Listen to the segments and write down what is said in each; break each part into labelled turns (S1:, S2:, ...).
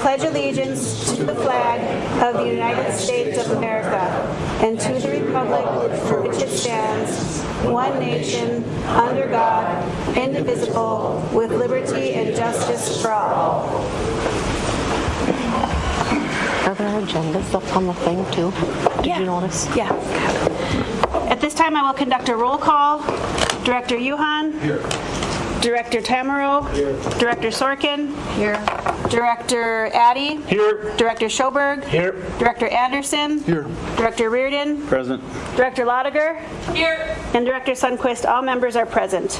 S1: pledge allegiance to the flag of the United States of America and to the republic for which it stands, one nation, under God, indivisible, with liberty and justice for all.
S2: Are there agendas up on the thing too? Did you notice?
S1: Yeah. At this time, I will conduct a roll call. Director Yuhan.
S3: Here.
S1: Director Tamaro.
S3: Here.
S1: Director Sorkin.
S2: Here.
S1: Director Addy.
S3: Here.
S1: Director Schoberg.
S3: Here.
S1: Director Anderson.
S3: Here.
S1: Director Reardon.
S3: Present.
S1: Director Lotiger. Here. And Director Sundquist. All members are present.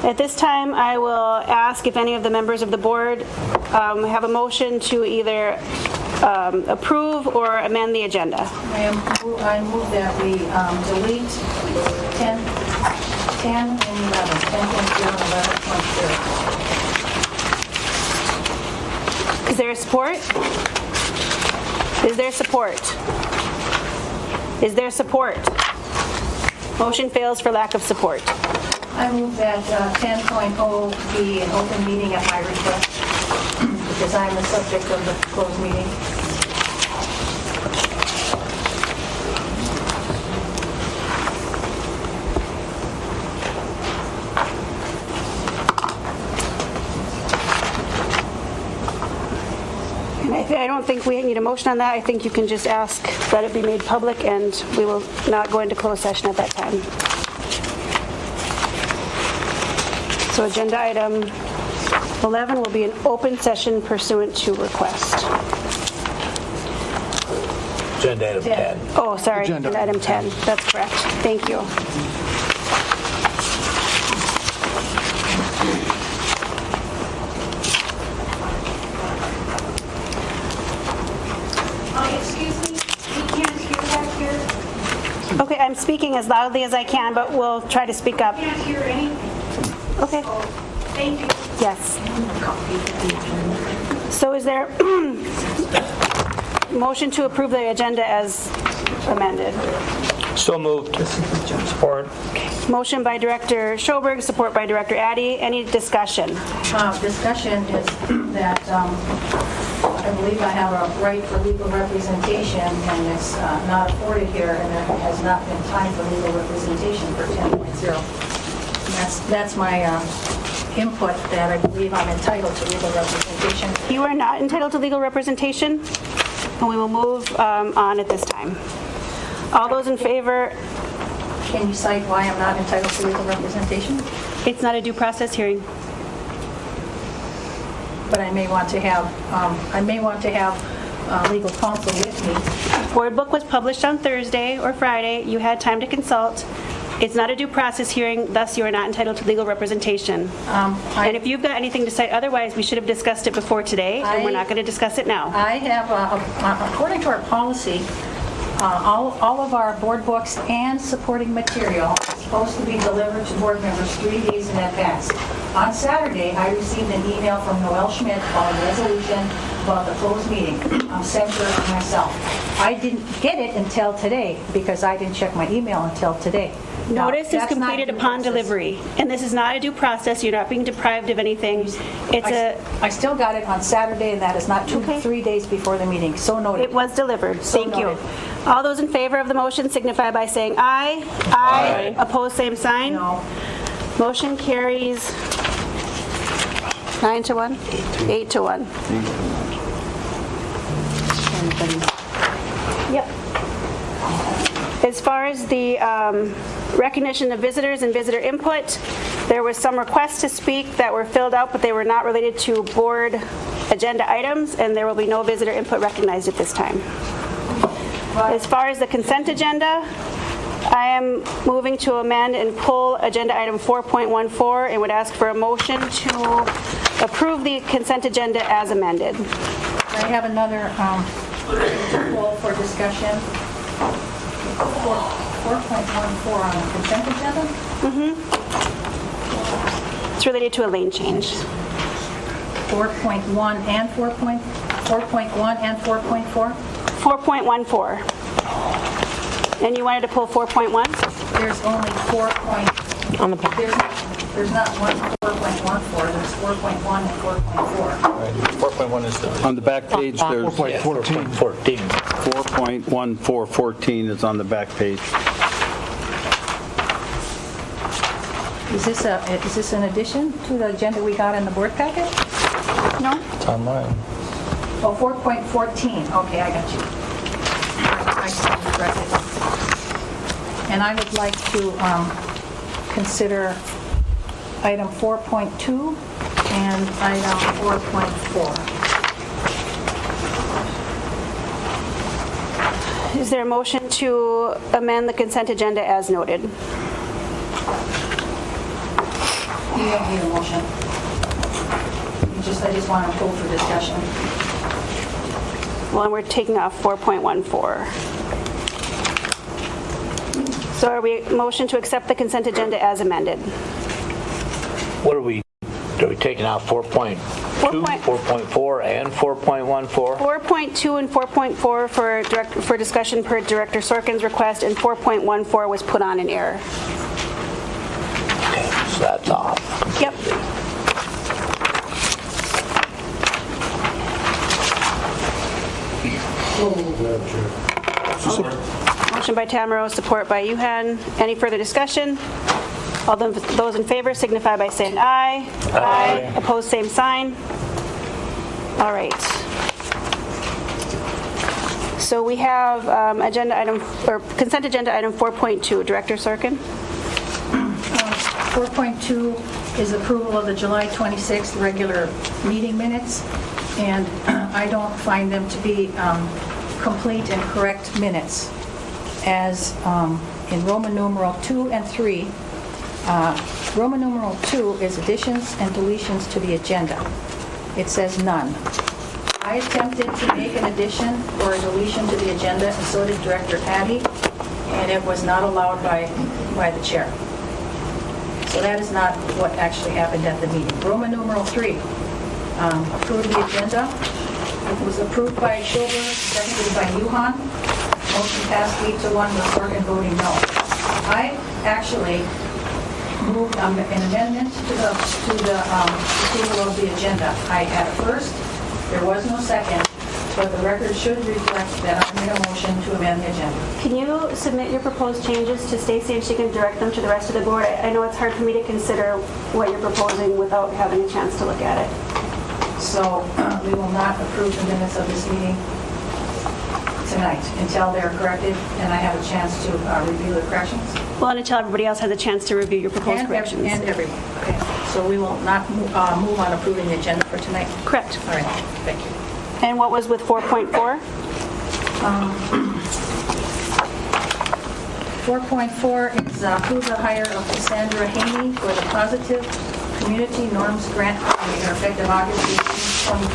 S1: At this time, I will ask if any of the members of the board have a motion to either approve or amend the agenda.
S4: I move that we delete 10 and 11, 10.0 and 11.0.
S1: Is there support? Is there support? Is there support? Motion fails for lack of support.
S4: I move that 10.0 be an open meeting at my request because I am the subject of the closed meeting.
S1: I don't think we need a motion on that. I think you can just ask that it be made public, and we will not go into closed session at that time. So agenda item 11 will be an open session pursuant to request.
S3: Agenda item 10.
S1: Oh, sorry, agenda item 10. That's correct. Thank you.
S4: Excuse me, we can't hear back here.
S1: Okay, I'm speaking as loudly as I can, but we'll try to speak up.
S4: Can't hear anything.
S1: Okay.
S4: Thank you.
S1: Yes. So is there motion to approve the agenda as amended?
S3: So moved. Support.
S1: Motion by Director Schoberg, support by Director Addy. Any discussion?
S4: Discussion is that I believe I have a right for legal representation, and it's not afforded here, and there has not been time for legal representation for 10.0. That's my input, that I believe I'm entitled to legal representation.
S1: You are not entitled to legal representation, and we will move on at this time. All those in favor?
S4: Can you cite why I'm not entitled to legal representation?
S1: It's not a due process hearing.
S4: But I may want to have legal counsel with me.
S1: Board book was published on Thursday or Friday. You had time to consult. It's not a due process hearing, thus you are not entitled to legal representation. And if you've got anything to cite otherwise, we should have discussed it before today, and we're not going to discuss it now.
S4: I have, according to our policy, all of our board books and supporting material is supposed to be delivered to board members 3 days in advance. On Saturday, I received an email from Noel Schmidt about a resolution about the closed meeting. I'm censor myself. I didn't get it until today because I didn't check my email until today.
S1: Notice is
S4: That's not
S1: completed
S4: due
S1: upon
S4: process.
S1: delivery, and this is not a due process. You're not being deprived of anything.
S4: I still got it on Saturday, and that is not 3 days before the meeting. So noted.
S1: It was delivered.
S4: So
S1: Thank you.
S4: noted.
S1: All those in favor of the motion signify by saying aye. Aye. Opposed, same sign.
S4: No.
S1: Motion carries 9 to 1? 8 to 1. Yep. As far as the recognition of visitors and visitor input, there was some requests to speak that were filled out, but they were not related to board agenda items, and there will be no visitor input recognized at this time. As far as the consent agenda, I am moving to amend and pull agenda item 4.14 and would ask for a motion to approve the consent agenda as amended.
S4: I have another poll for discussion. 4.14 on the consent agenda.
S1: It's related to a lane change.
S4: 4.1 and 4.1 and 4.4.
S1: 4.14. And you wanted to pull 4.1?
S4: There's only 4.
S2: On the back.
S4: There's not one 4.14, there's 4.1 and 4.4.
S3: 4.1 is the...
S5: On the back page, there's
S3: 4.14.
S5: 4.1414 is on the back page.
S4: Is this an addition to the agenda we got in the board packet?
S1: No?
S3: It's online.
S4: Oh, 4.14, okay, I got you. I stand corrected. And I would like to consider item 4.2 and item 4.4.
S1: Is there a motion to amend the consent agenda as noted?
S4: You don't need a motion. I just want to pull for discussion.
S1: Well, and we're taking off 4.14. So are we motion to accept the consent agenda as amended?
S3: What are we taking out 4.2, 4.4, and 4.14?
S1: 4.2 and 4.4 for discussion per Director Sorkin's request, and 4.14 was put on in error.
S3: Okay, so that's off.
S1: Yep. Motion by Tamaro, support by Yuhan. Any further discussion? All those in favor signify by saying aye. Aye. Opposed, same sign. All right. So we have consent agenda item 4.2. Director Sorkin?
S4: 4.2 is approval of the July 26th regular meeting minutes, and I don't find them to be complete and correct minutes. As in Roman numeral 2 and 3, Roman numeral 2 is additions and deletions to the agenda. It says none. I attempted to make an addition or a deletion to the agenda, and so did Director Addy, and it was not allowed by the chair. So that is not what actually happened at the meeting. Roman numeral 3, approved the agenda. It was approved by Schilber, seconded by Yuhan. Motion passed 8-1 with Sorkin voting no. I actually moved an amendment to the approval of the agenda. I had a first, there was no second, but the record should reflect that I made a motion to amend the agenda.
S1: Can you submit your proposed changes to Stacy and she can direct them to the rest of the board? I know it's hard for me to consider what you're proposing without having a chance to look at it.
S4: So we will not approve the minutes of this meeting tonight until they're corrected and I have a chance to review the corrections.
S1: Well, and until everybody else has a chance to review your proposed corrections.
S4: And everyone. Okay. So we will not move on approving the agenda for tonight.
S1: Correct.
S4: All right. Thank you.
S1: And what was with 4.4?
S4: 4.4 is approve the hire of Cassandra Haney for the Positive Community Norms Grant Coordinator effective August 18,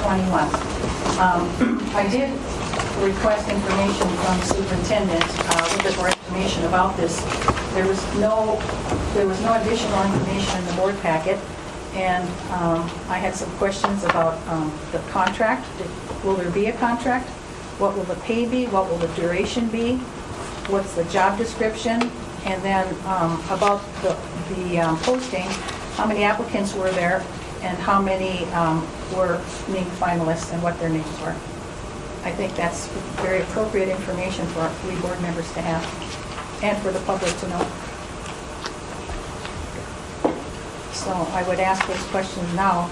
S4: 2021. I did request information from the superintendent, a little bit more information about this. There was no additional information in the board packet, and I had some questions about the contract. Will there be a contract? What will the pay be? What will the duration be? What's the job description? And then about the posting, how many applicants were there, and how many were named finalists, and what their names were. I think that's very appropriate information for our 3 board members to have, and for the public to know. So I would ask those questions now.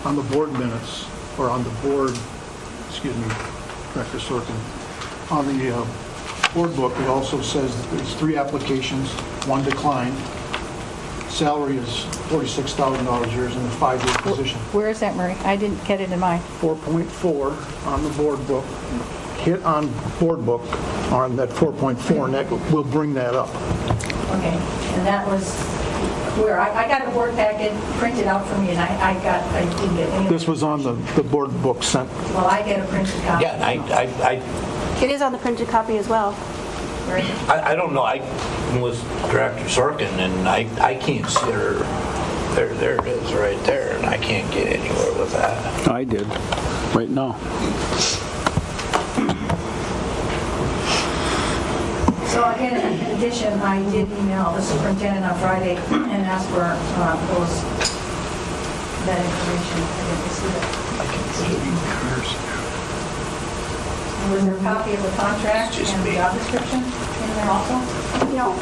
S6: On the board minutes, or on the board, excuse me, Director Sorkin, on the board book, it also says that there's 3 applications, 1 declined. Salary is $46,000 a year in a 5-year position.
S4: Where is that, Murray? I didn't get it in mine.
S6: 4.4 on the board book, hit on board book on that 4.4, and that will bring that up.
S4: Okay, and that was where I got the board packet printed out for me, and I didn't get any.
S6: This was on the board book sent.
S4: Well, I get a printed copy.
S3: Yeah, and
S1: It is on the printed copy as well.
S3: I don't know, I was Director Sorkin, and I can't see her, there it is, right there, and I can't get anywhere with that.
S5: I did, right now.
S4: So again, in addition, I did email the superintendent on Friday and asked for that information. I didn't receive it. Was there a copy of the contract and the job description in there also?
S1: No.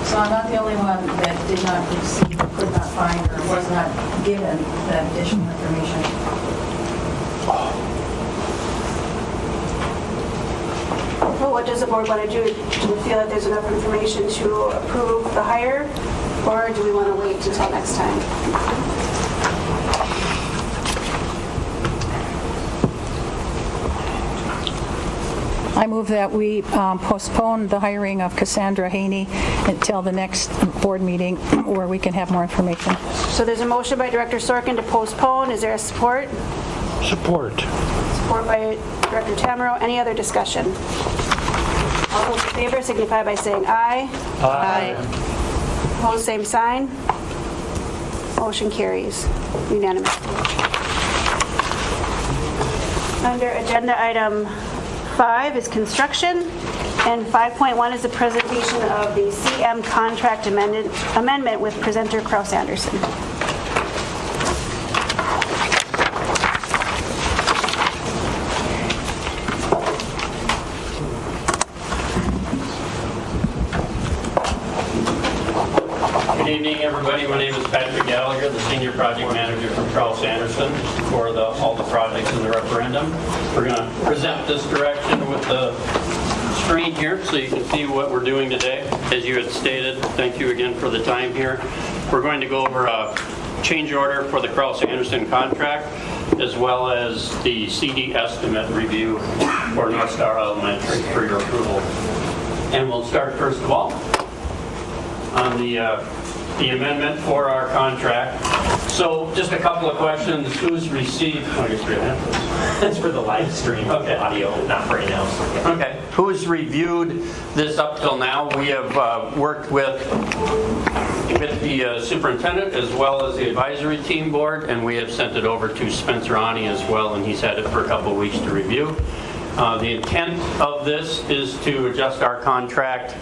S4: So I'm not the only one that did not receive, or could not find, or was not given that additional information.
S1: Well, what does the board want to do? Do we feel that there's enough information to approve the hire, or do we want to wait until next time?
S4: I move that we postpone the hiring of Cassandra Haney until the next board meeting where we can have more information.
S1: So there's a motion by Director Sorkin to postpone. Is there a support?
S7: Support.
S1: Support by Director Tamero. Any other discussion? All those in favor signify by saying aye.
S2: Aye.
S1: Opposed, same sign. Motion carries unanimously. Under agenda item 5 is construction, and 5.1 is the presentation of the CM contract amendment with presenter Kraus Anderson.
S8: Good evening, everybody. My name is Patrick Gallagher, the Senior Project Manager from Kraus Anderson for all the projects in the referendum. We're going to present this direction with the screen here so you can see what we're doing today. As you had stated, thank you again for the time here. We're going to go over a change order for the Kraus Anderson contract, as well as the CD estimate review for North Star Elementary for your approval. And we'll start first of all on the amendment for our contract. So just a couple of questions. Who's received? Oh, I guess we have this.
S9: It's for the live stream,
S8: Okay.
S9: audio, not for right now.
S8: Okay. Who's reviewed this up till now? We have worked with the superintendent as well as the advisory team board, and we have sent it over to Spencer Ani as well, and he's had it for a couple of weeks to review. The intent of this is to adjust our contract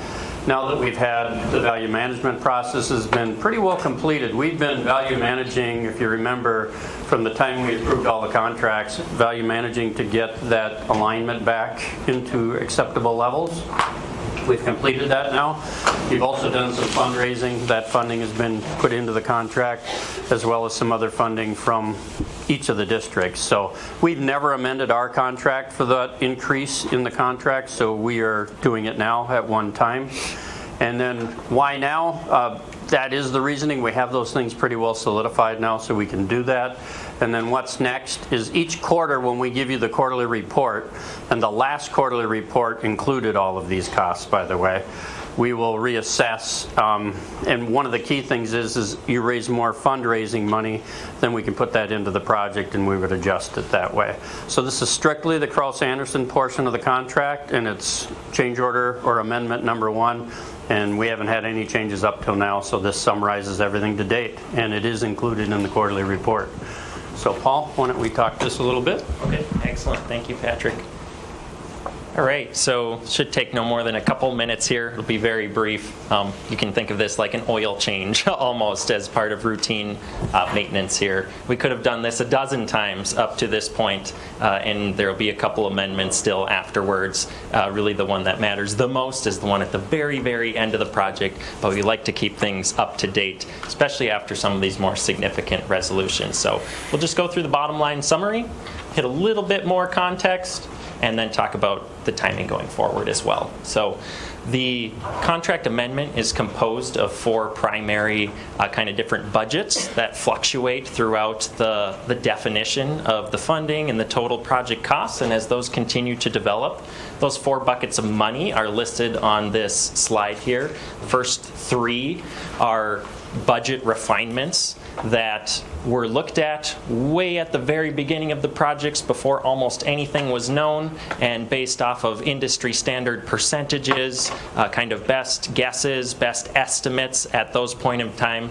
S8: now that we've had the value management process has been pretty well completed. We've been value managing, if you remember, from the time we approved all the contracts, value managing to get that alignment back into acceptable levels. We've completed that now. We've also done some fundraising. That funding has been put into the contract, as well as some other funding from each of the districts. So we've never amended our contract for that increase in the contract, so we are doing it now at one time. And then why now? That is the reasoning. We have those things pretty well solidified now, so we can do that. And then what's next is each quarter when we give you the quarterly report, and the last quarterly report included all of these costs, by the way, we will reassess. And one of the key things is you raise more fundraising money, then we can put that into the project and we would adjust it that way. So this is strictly the Kraus Anderson portion of the contract, and it's change order or amendment number 1. And we haven't had any changes up till now, so this summarizes everything to date, and it is included in the quarterly report. So Paul, why don't we talk this a little bit?
S9: Okay, excellent. Thank you, Patrick. All right, so should take no more than a couple minutes here. It'll be very brief. You can think of this like an oil change almost as part of routine maintenance here. We could have done this a dozen times up to this point, and there will be a couple amendments still afterwards. Really the one that matters the most is the one at the very, very end of the project, but we like to keep things up to date, especially after some of these more significant resolutions. So we'll just go through the bottom line summary, hit a little bit more context, and then talk about the timing going forward as well. So the contract amendment is composed of 4 primary kind of different budgets that fluctuate throughout the definition of the funding and the total project costs. And as those continue to develop, those 4 buckets of money are listed on this slide here. The first 3 are budget refinements that were looked at way at the very beginning of the projects before almost anything was known, and based off of industry standard percentages, kind of best guesses, best estimates at those point in time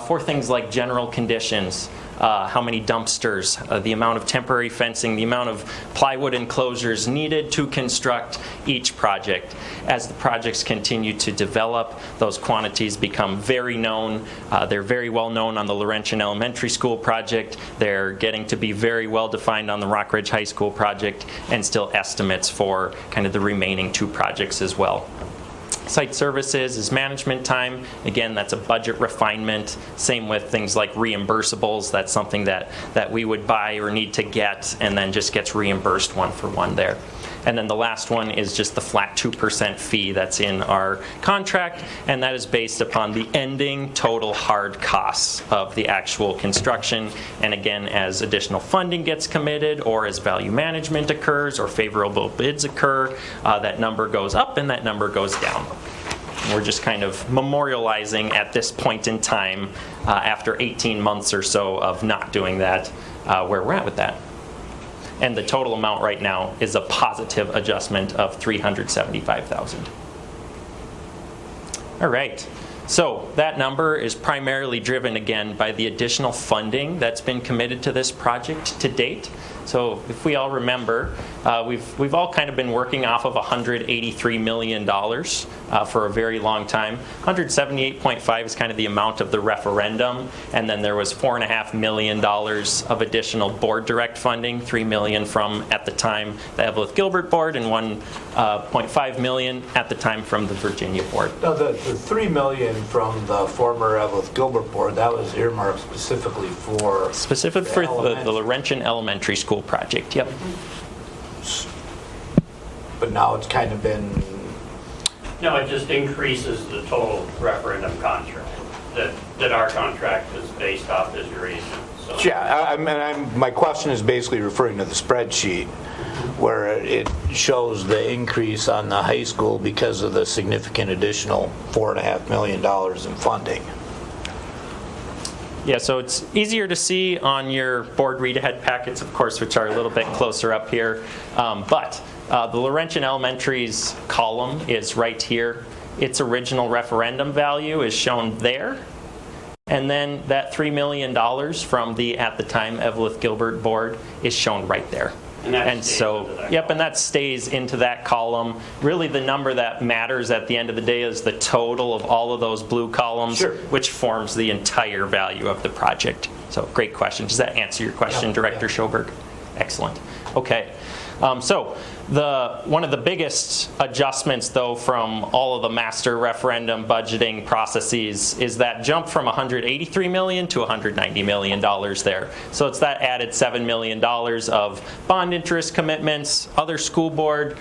S9: for things like general conditions, how many dumpsters, the amount of temporary fencing, the amount of plywood enclosures needed to construct each project. As the projects continue to develop, those quantities become very known. They're very well known on the Laurentian Elementary School project. They're getting to be very well defined on the Rock Ridge High School project, and still estimates for kind of the remaining 2 projects as well. Site services is management time. Again, that's a budget refinement. Same with things like reimbursables. That's something that we would buy or need to get, and then just gets reimbursed one for one there. And then the last one is just the flat 2% fee that's in our contract, and that is based upon the ending total hard costs of the actual construction. And again, as additional funding gets committed, or as value management occurs, or favorable bids occur, that number goes up and that number goes down. We're just kind of memorializing at this point in time, after 18 months or so of not doing that, where we're at with that. And the total amount right now is a positive adjustment of $375,000. All right. So that number is primarily driven, again, by the additional funding that's been committed to this project to date. So if we all remember, we've all kind of been working off of $183 million for a very long time. 178.5 is kind of the amount of the referendum, and then there was $4.5 million of additional board direct funding, $3 million from, at the time, the Evelyn Gilbert board, and $1.5 million at the time from the Virginia board.
S3: No, the $3 million from the former Evelyn Gilbert board, that was earmarked specifically for
S9: the Laurentian Elementary School project. Yep.
S3: But now it's kind of been.
S8: No, it just increases the total referendum contract that our contract is based off as your reason. So.
S3: Yeah, my question is basically referring to the spreadsheet where it shows the increase on the high school because of the significant additional $4.5 million in funding.
S9: Yeah, so it's easier to see on your board read-ahead packets, of course, which are a little bit closer up here. But the Laurentian Elementary's column is right here. Its original referendum value is shown there. And then that $3 million from the, at the time, Evelyn Gilbert board is shown right there. And so, yep, and that stays into that column. Really, the number that matters at the end of the day is the total of all of those blue columns,
S3: sure,
S9: which forms the entire value of the project. So, great question. Does that answer your question, Director Schoberg? Excellent. Okay. So, one of the biggest adjustments, though, from all of the master referendum budgeting processes is that jump from $183 million to $190 million there. So it's that added $7 million of bond interest commitments, other school board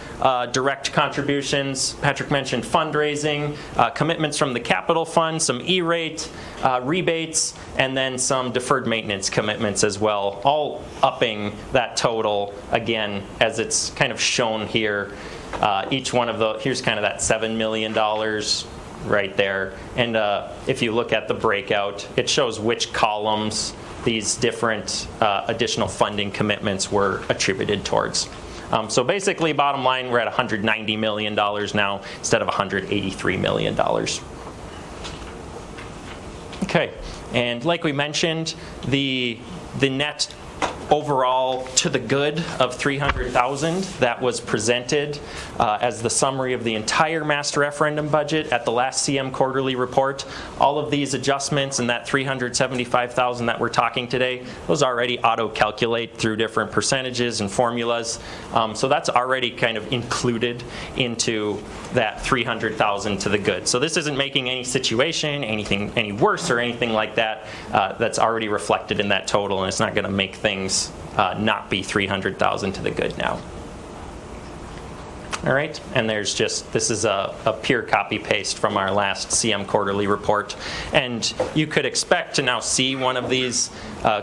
S9: direct contributions. Patrick mentioned fundraising, commitments from the capital fund, some E-rate rebates, and then some deferred maintenance commitments as well, all upping that total, again, as it's kind of shown here. Each one of the, here's kind of that $7 million right there. And if you look at the breakout, it shows which columns these different additional funding commitments were attributed towards. So basically, bottom line, we're at $190 million now instead of $183 million. Okay, and like we mentioned, the net overall to the good of $300,000 that was presented as the summary of the entire master referendum budget at the last CM quarterly report. All of these adjustments and that $375,000 that we're talking today, those already auto-calculate through different percentages and formulas. So that's already kind of included into that $300,000 to the good. So this isn't making any situation any worse or anything like that. That's already reflected in that total, and it's not going to make things not be $300,000 to the good now. All right, and there's just, this is a pure copy paste from our last CM quarterly report. And you could expect to now see one of these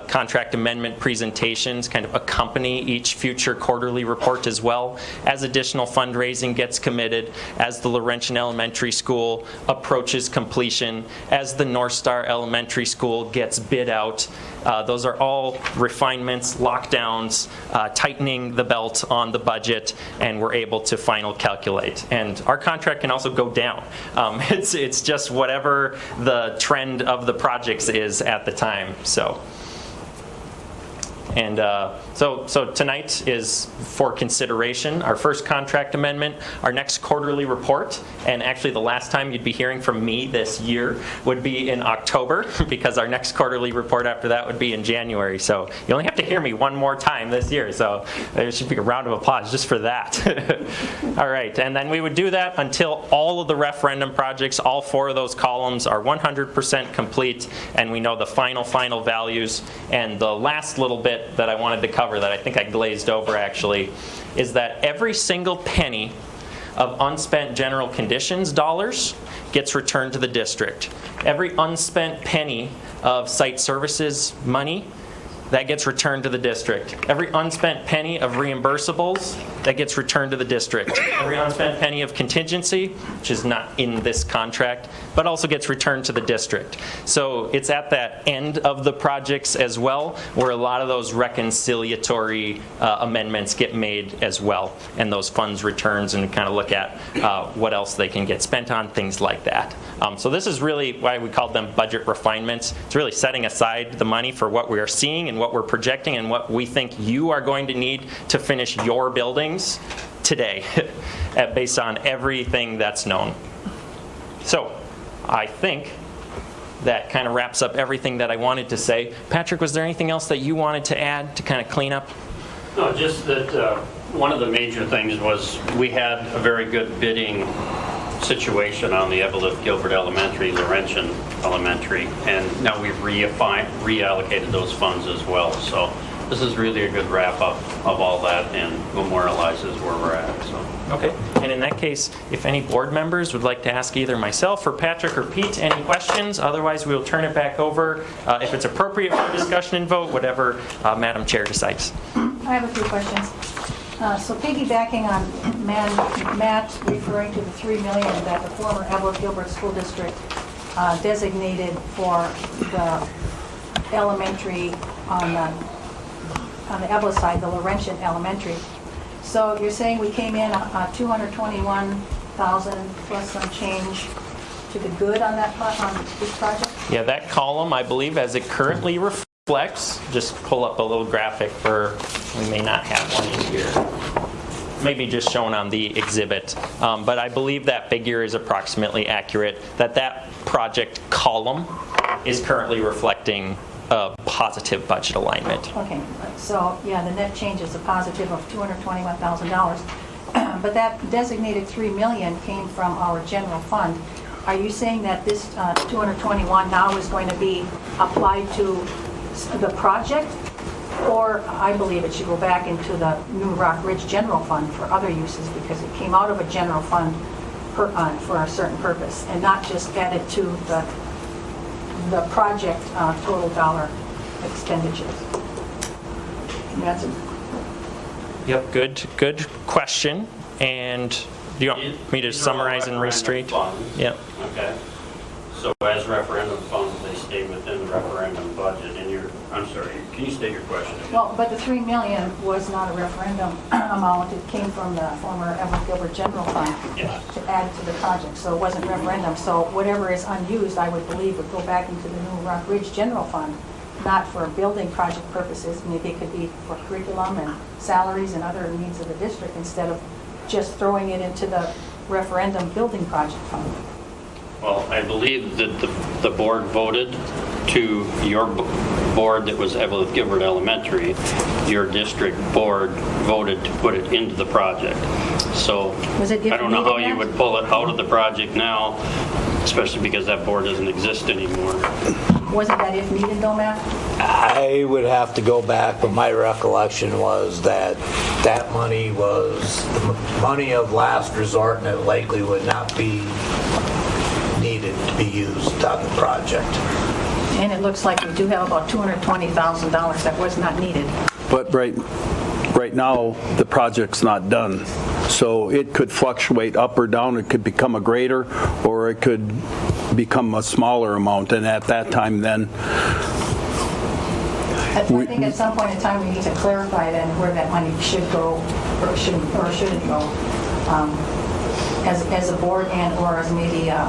S9: contract amendment presentations kind of accompany each future quarterly report as well, as additional fundraising gets committed, as the Laurentian Elementary School approaches completion, as the North Star Elementary School gets bid out. Those are all refinements, lockdowns, tightening the belt on the budget, and we're able to final calculate. And our contract can also go down. It's just whatever the trend of the projects is at the time. So And so tonight is for consideration our first contract amendment, our next quarterly report, and actually the last time you'd be hearing from me this year would be in October, because our next quarterly report after that would be in January. So you only have to hear me one more time this year, so there should be a round of applause just for that. All right, and then we would do that until all of the referendum projects, all 4 of those columns are 100% complete, and we know the final values. And the last little bit that I wanted to cover that I think I glazed over actually is that every single penny of unspent general conditions dollars gets returned to the district. Every unspent penny of site services money, that gets returned to the district. Every unspent penny of reimbursables, that gets returned to the district. Every unspent penny of contingency, which is not in this contract, but also gets returned to the district. So it's at that end of the projects as well, where a lot of those reconciliatory amendments get made as well, and those funds returns, and kind of look at what else they can get spent on, things like that. So this is really why we called them budget refinements. It's really setting aside the money for what we are seeing and what we're projecting and what we think you are going to need to finish your buildings today based on everything that's known. So I think that kind of wraps up everything that I wanted to say. Patrick, was there anything else that you wanted to add to kind of clean up?
S8: No, just that one of the major things was we had a very good bidding situation on the Evelyn Gilbert Elementary, Laurentian Elementary, and now we've reallocated those funds as well. So this is really a good wrap-up of all that and memorializes where we're at. So.
S9: Okay, and in that case, if any board members would like to ask either myself or Patrick or Pete any questions, otherwise we will turn it back over if it's appropriate for discussion and vote, whatever Madam Chair decides.
S4: I have a few questions. So piggybacking on Matt referring to the $3 million that the former Evelyn Gilbert School District designated for the elementary on the Evelyn side, the Laurentian Elementary. So you're saying we came in $221,000 plus some change to the good on that on this project?
S9: Yeah, that column, I believe, as it currently reflects, just pull up a little graphic for, we may not have one in here. Maybe just shown on the exhibit. But I believe that figure is approximately accurate, that project column is currently reflecting a positive budget alignment.
S4: Okay, so yeah, the net change is a positive of $221,000. But that designated $3 million came from our general fund. Are you saying that this 221 now is going to be applied to the project? Or I believe it should go back into the New Rock Ridge General Fund for other uses because it came out of a general fund for a certain purpose and not just added to the project total dollar expenditures. And that's it.
S9: Yep, good question. And do you want me to summarize and restate? Yep.
S8: Okay. So as referendum funds, they stay within the referendum budget. And I'm sorry, can you state your question again?
S4: Well, but the $3 million was not a referendum amount. It came from the former Evelyn Gilbert General Fund to add to the project. So it wasn't referendum. So whatever is unused, I would believe, would go back into the New Rock Ridge General Fund, not for building project purposes. Maybe it could be for curriculum and salaries and other needs of the district instead of just throwing it into the referendum building project fund.
S8: Well, I believe that the board voted to your board that was Evelyn Gilbert Elementary. Your district board voted to put it into the project. So I don't know how you would pull it out of the project now, especially because that board doesn't exist anymore.
S4: Wasn't that if needed though, Matt?
S3: I would have to go back, but my recollection was that money was the money of last resort, and it likely would not be needed to be used on the project.
S4: And it looks like we do have about $220,000 that was not needed.
S5: But right now, the project's not done. So it could fluctuate up or down. It could become a greater, or it could become a smaller amount. And at that time, then...
S4: I think at some point in time, we need to clarify then where that money should go or shouldn't go. As a board and or as maybe a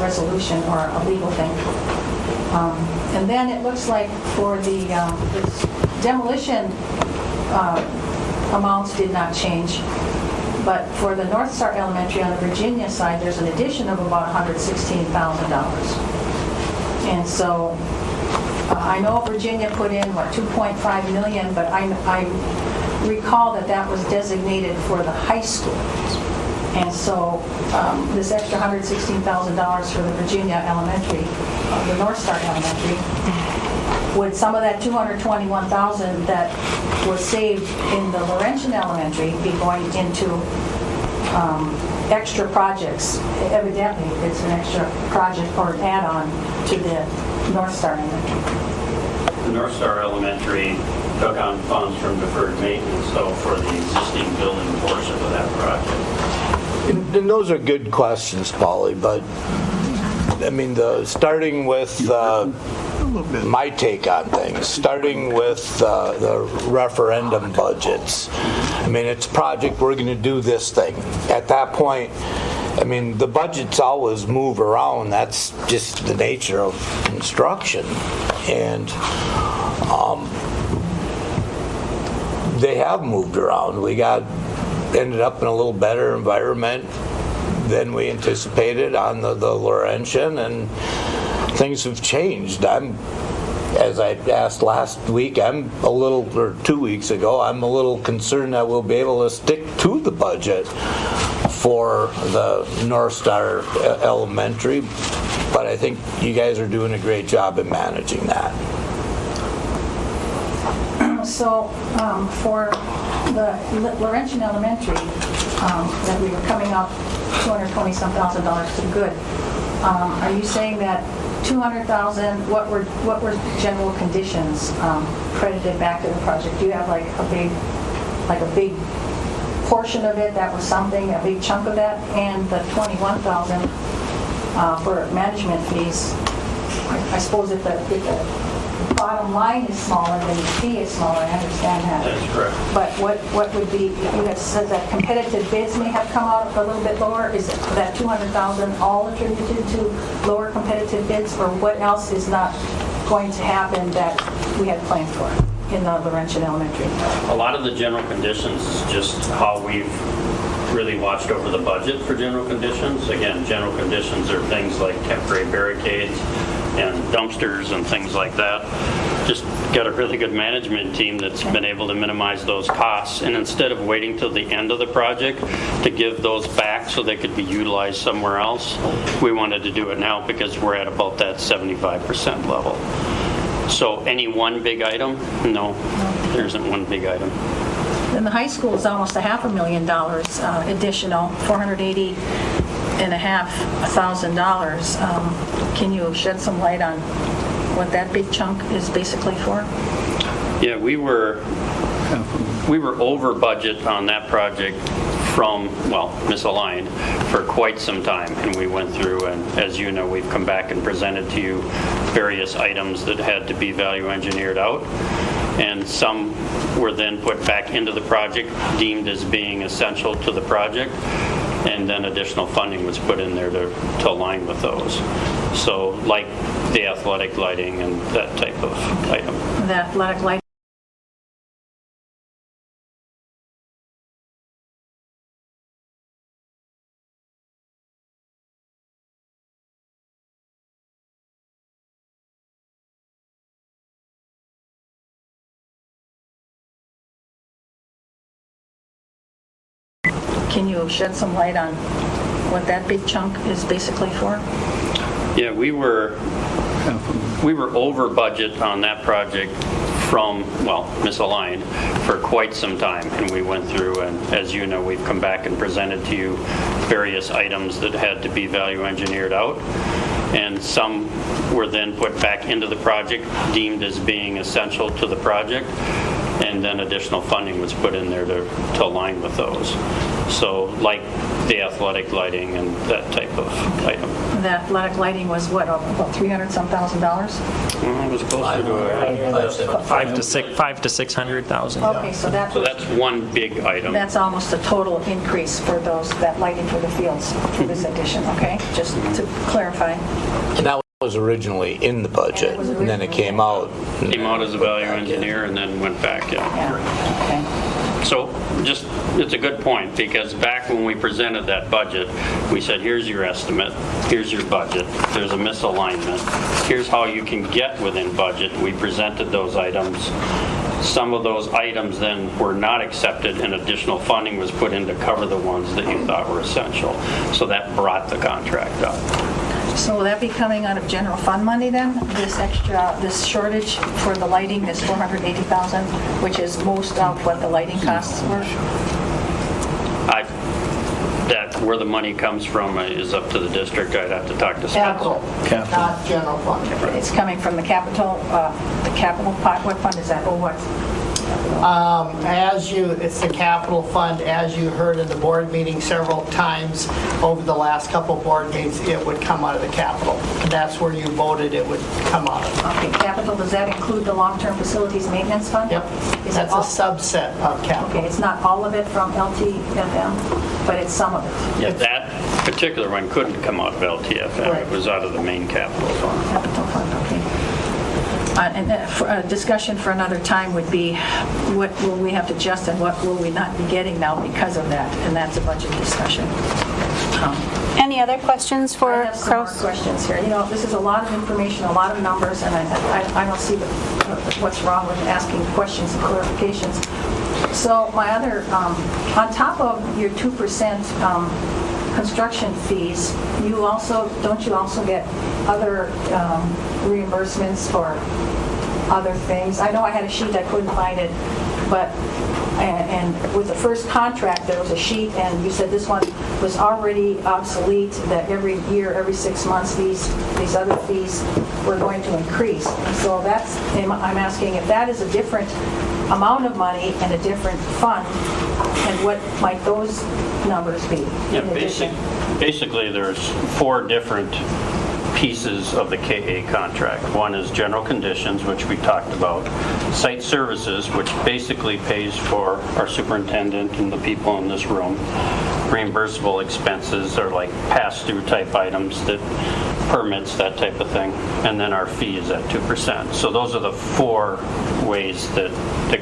S4: resolution or a legal thing. And then it looks like for the demolition amounts did not change, but for the North Star Elementary on the Virginia side, there's an addition of about $116,000. And so I know Virginia put in, 2.5 million, but I recall that was designated for the high school. And so this extra $116,000 for the Virginia Elementary, the North Star Elementary, would some of that $221,000 that was saved in the Laurentian Elementary be going into extra projects? Evidently, it's an extra project or an add-on to the North Star Elementary.
S8: The North Star Elementary took on funds from deferred maintenance, though, for the existing building portion of that project.
S3: And those are good questions, Polly, but I mean, starting with my take on things, starting with the referendum budgets. I mean, it's a project, we're going to do this thing. At that point, I mean, the budgets always move around. That's just the nature of construction. And they have moved around. We ended up in a little better environment than we anticipated on the Laurentian, and things have changed. As I asked last week, or 2 weeks ago, I'm a little concerned that we'll be able to stick to the budget for the North Star Elementary, but I think you guys are doing a great job in managing that.
S4: So for the Laurentian Elementary, that we were coming up $220,000 to good, are you saying that $200,000, what were general conditions credited back to the project? Do you have like a big portion of it that was something, a big chunk of that, and the $21,000 for management fees? I suppose if the bottom line is smaller, then the fee is smaller. I understand that.
S8: That's correct.
S4: But what would be, you had said that competitive bids may have come out a little bit lower. Is that $200,000 all attributed to lower competitive bids, or what else is not going to happen that we had planned for in the Laurentian Elementary?
S8: A lot of the general conditions is just how we've really watched over the budget for general conditions. Again, general conditions are things like temporary barricades and dumpsters and things like that. Just got a really good management team that's been able to minimize those costs. And instead of waiting till the end of the project to give those back so they could be utilized somewhere else, we wanted to do it now because we're at about that 75% level. So any one big item? No, there isn't one big item.
S4: And the high school is almost $500,000 additional, $480,500. Can you shed some light on what that big chunk is basically for?
S8: Yeah, we were over budget on that project from, misaligned for quite some time, and we went through, and as you know, we've come back and presented to you various items that had to be value engineered out, and some were then put back into the project, deemed as being essential to the project, and then additional funding was put in there to align with those. So like the athletic lighting and that type of item.
S4: The athletic lighting. Can you shed some light on what that big chunk is basically for?
S8: Yeah, we were over budget on that project from, misaligned for quite some time, and we went through, and as you know, we've come back and presented to you various items that had to be value engineered out, and some were then put back into the project, deemed as being essential to the project, and then additional funding was put in there to align with those. So like the athletic lighting and that type of item.
S4: The athletic lighting was what, about $300,000?
S8: It was closer to
S9: $500,000 to $600,000.
S4: Okay, so
S8: that's one big item.
S4: that's almost a total increase for that lighting for the fields for this addition, okay? Just to clarify.
S3: And that was originally in the budget, and then it came out.
S8: Came out as a value engineer and then went back in.
S4: Yeah, okay.
S8: So just, it's a good point, because back when we presented that budget, we said, here's your estimate, here's your budget, there's a misalignment, here's how you can get within budget. We presented those items. Some of those items then were not accepted, and additional funding was put in to cover the ones that you thought were essential. So that brought the contract up.
S4: So will that be coming out of general fund money then? This shortage for the lighting, this 480,000, which is most of what the lighting costs were?
S8: That where the money comes from is up to the district. I'd have to talk to
S7: Capital,
S8: Spencer.
S7: not general fund.
S4: It's coming from the capital pot. What fund is that? Or what?
S7: It's the capital fund, as you heard in the board meeting several times over the last couple board meetings, it would come out of the capital. That's where you voted it would come out of.
S4: Okay, capital, does that include the long-term facilities maintenance fund?
S7: Yep,
S4: Is
S7: that's
S4: it
S7: a
S4: all-
S7: subset of capital.
S4: Okay, it's not all of it from LTFM, but it's some of it.
S8: Yeah, that particular one couldn't come out of LTFM.
S7: Right.
S8: It was out of the main capital fund.
S4: Capital fund, okay. A discussion for another time would be what will we have to adjust and what will we not be getting now because of that, and that's a budget discussion.
S1: Any other questions
S4: I
S1: for
S4: have some more
S1: Kraus?
S4: questions here. You know, this is a lot of information, a lot of numbers, and I don't see what's wrong with asking questions and clarifications. So my other, on top of your 2% construction fees, don't you also get other reimbursements for other things? I know I had a sheet, I couldn't find it, but, and with the first contract, there was a sheet, and you said this one was already obsolete, that every year, every 6 months, these other fees were going to increase. So that's, I'm asking if that is a different amount of money and a different fund, and what might those numbers be in addition?
S8: Basically, there's 4 different pieces of the KA contract. One is general conditions, which we talked about. Site services, which basically pays for our superintendent and the people in this room. Reimbursable expenses are like pass-through type items, that permits, that type of thing. And then our fee is at 2%. So those are the 4 ways that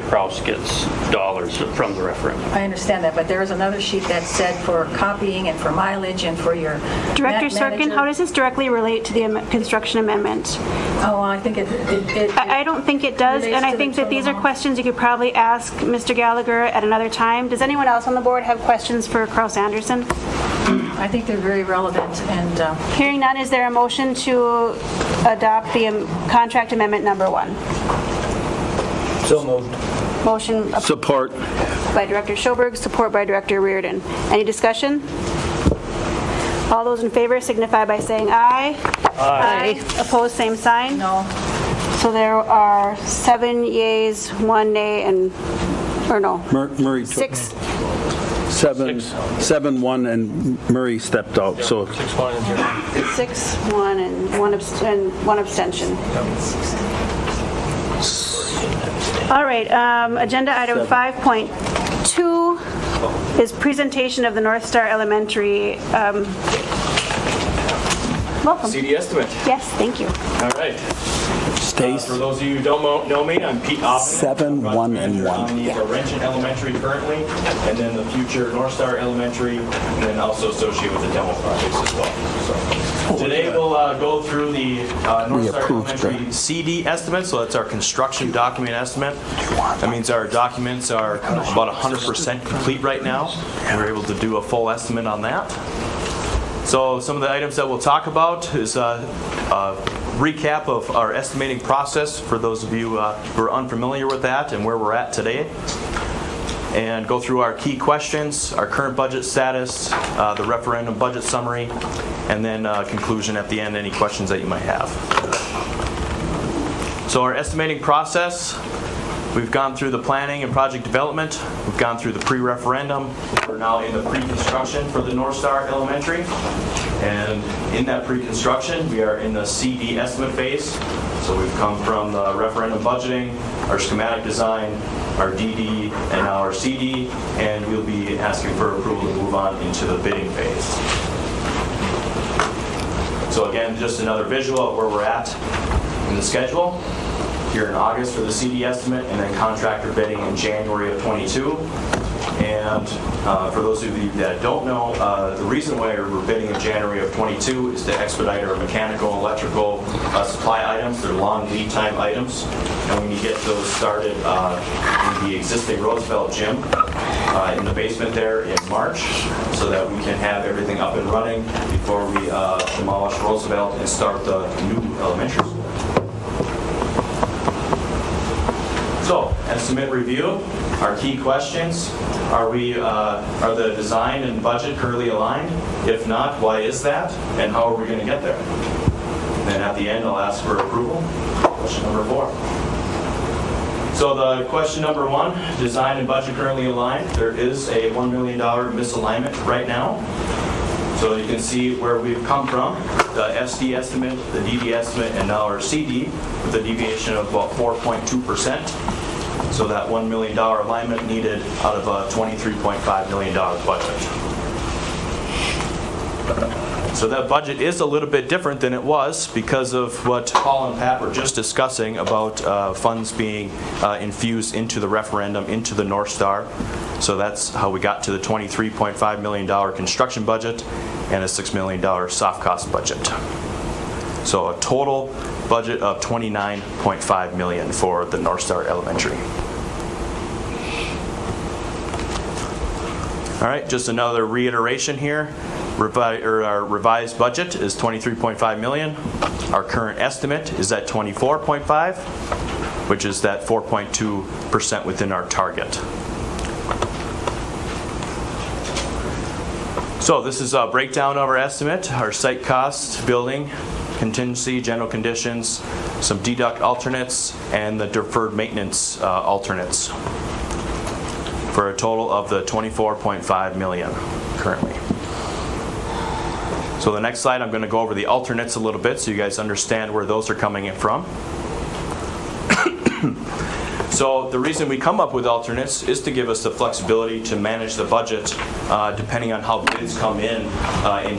S8: Kraus gets dollars from the referendum.
S4: I understand that, but there is another sheet that said for copying and for mileage and for your
S1: Director Sorkin,
S4: manager.
S1: how does this directly relate to the construction amendment?
S4: Oh, I think it
S1: I don't think it does,
S4: Relates
S1: and I
S4: to the
S1: think that these are
S4: total amount.
S1: questions you could probably ask Mr. Gallagher at another time. Does anyone else on the board have questions for Kraus Anderson?
S4: I think they're very relevant, and
S1: Hearing none, is there a motion to adopt the contract amendment number 1?
S3: So moved.
S1: Motion
S5: Support.
S1: by Director Schoberg, support by Director Reardon. Any discussion? All those in favor signify by saying aye. Aye. Opposed, same sign.
S4: no,
S1: So there are 7 yeas, 1 nay, and, or no,
S5: Murray took
S1: 6.
S5: 7-1, and Murray stepped out, so
S1: 6, 1, and 1 abstention. All right, agenda item 5.2 is presentation of the North Star Elementary. Welcome.
S10: CD estimate.
S1: Yes, thank you.
S10: All right.
S5: Stace.
S10: For those of you who don't know me, I'm Pete Oppen.
S5: 7, 1, and 1.
S10: On the Laurentian Elementary currently, and then the future North Star Elementary, and then also associated with the demo projects as well. So today we'll go through the North Star
S5: approved
S10: Elementary CD estimate. So that's our construction document estimate. That means our documents are about 100% complete right now. We're able to do a full estimate on that. So some of the items that we'll talk about is recap of our estimating process for those of you who are unfamiliar with that and where we're at today. And go through our key questions, our current budget status, the referendum budget summary, and then conclusion at the end, any questions that you might have. So our estimating process, we've gone through the planning and project development. We've gone through the pre-referendum. We're now in the pre-construction for the North Star Elementary. And in that pre-construction, we are in the CD estimate phase. So we've come from the referendum budgeting, our schematic design, our DD, and now our CD, and we'll be asking for approval to move on into the bidding phase. So again, just another visual of where we're at in the schedule. Here in August for the CD estimate, and then contractor bidding in January of '22. And for those of you that don't know, the reason why we're bidding in January of '22 is to expedite our mechanical and electrical supply items. They're long lead time items, and we need to get those started in the existing Roosevelt gym in the basement there in March, so that we can have everything up and running before we demolish Roosevelt and start the new elementary school. So, estimate review, our key questions, are the design and budget currently aligned? If not, why is that? And how are we going to get there? Then at the end, I'll ask for approval. Question number 4. So the question number 1, design and budget currently aligned. There is a $1 million misalignment right now. So you can see where we've come from, the SD estimate, the DD estimate, and now our CD with a deviation of about 4.2%. So that $1 million alignment needed out of a $23.5 million budget. So that budget is a little bit different than it was because of what Paul and Pat were just discussing about funds being infused into the referendum, into the North Star. So that's how we got to the $23.5 million construction budget and a $6 million soft cost budget. So a total budget of $29.5 million for the North Star Elementary. All right, just another reiteration here. Our revised budget is $23.5 million. Our current estimate is at $24.5, which is that 4.2% within our target. So this is a breakdown of our estimate, our site cost, building, contingency, general conditions, some deduct alternates, and the deferred maintenance alternates, for a total of the $24.5 million currently. So the next slide, I'm going to go over the alternates a little bit so you guys understand where those are coming in from. So the reason we come up with alternates is to give us the flexibility to manage the budget depending on how bids come in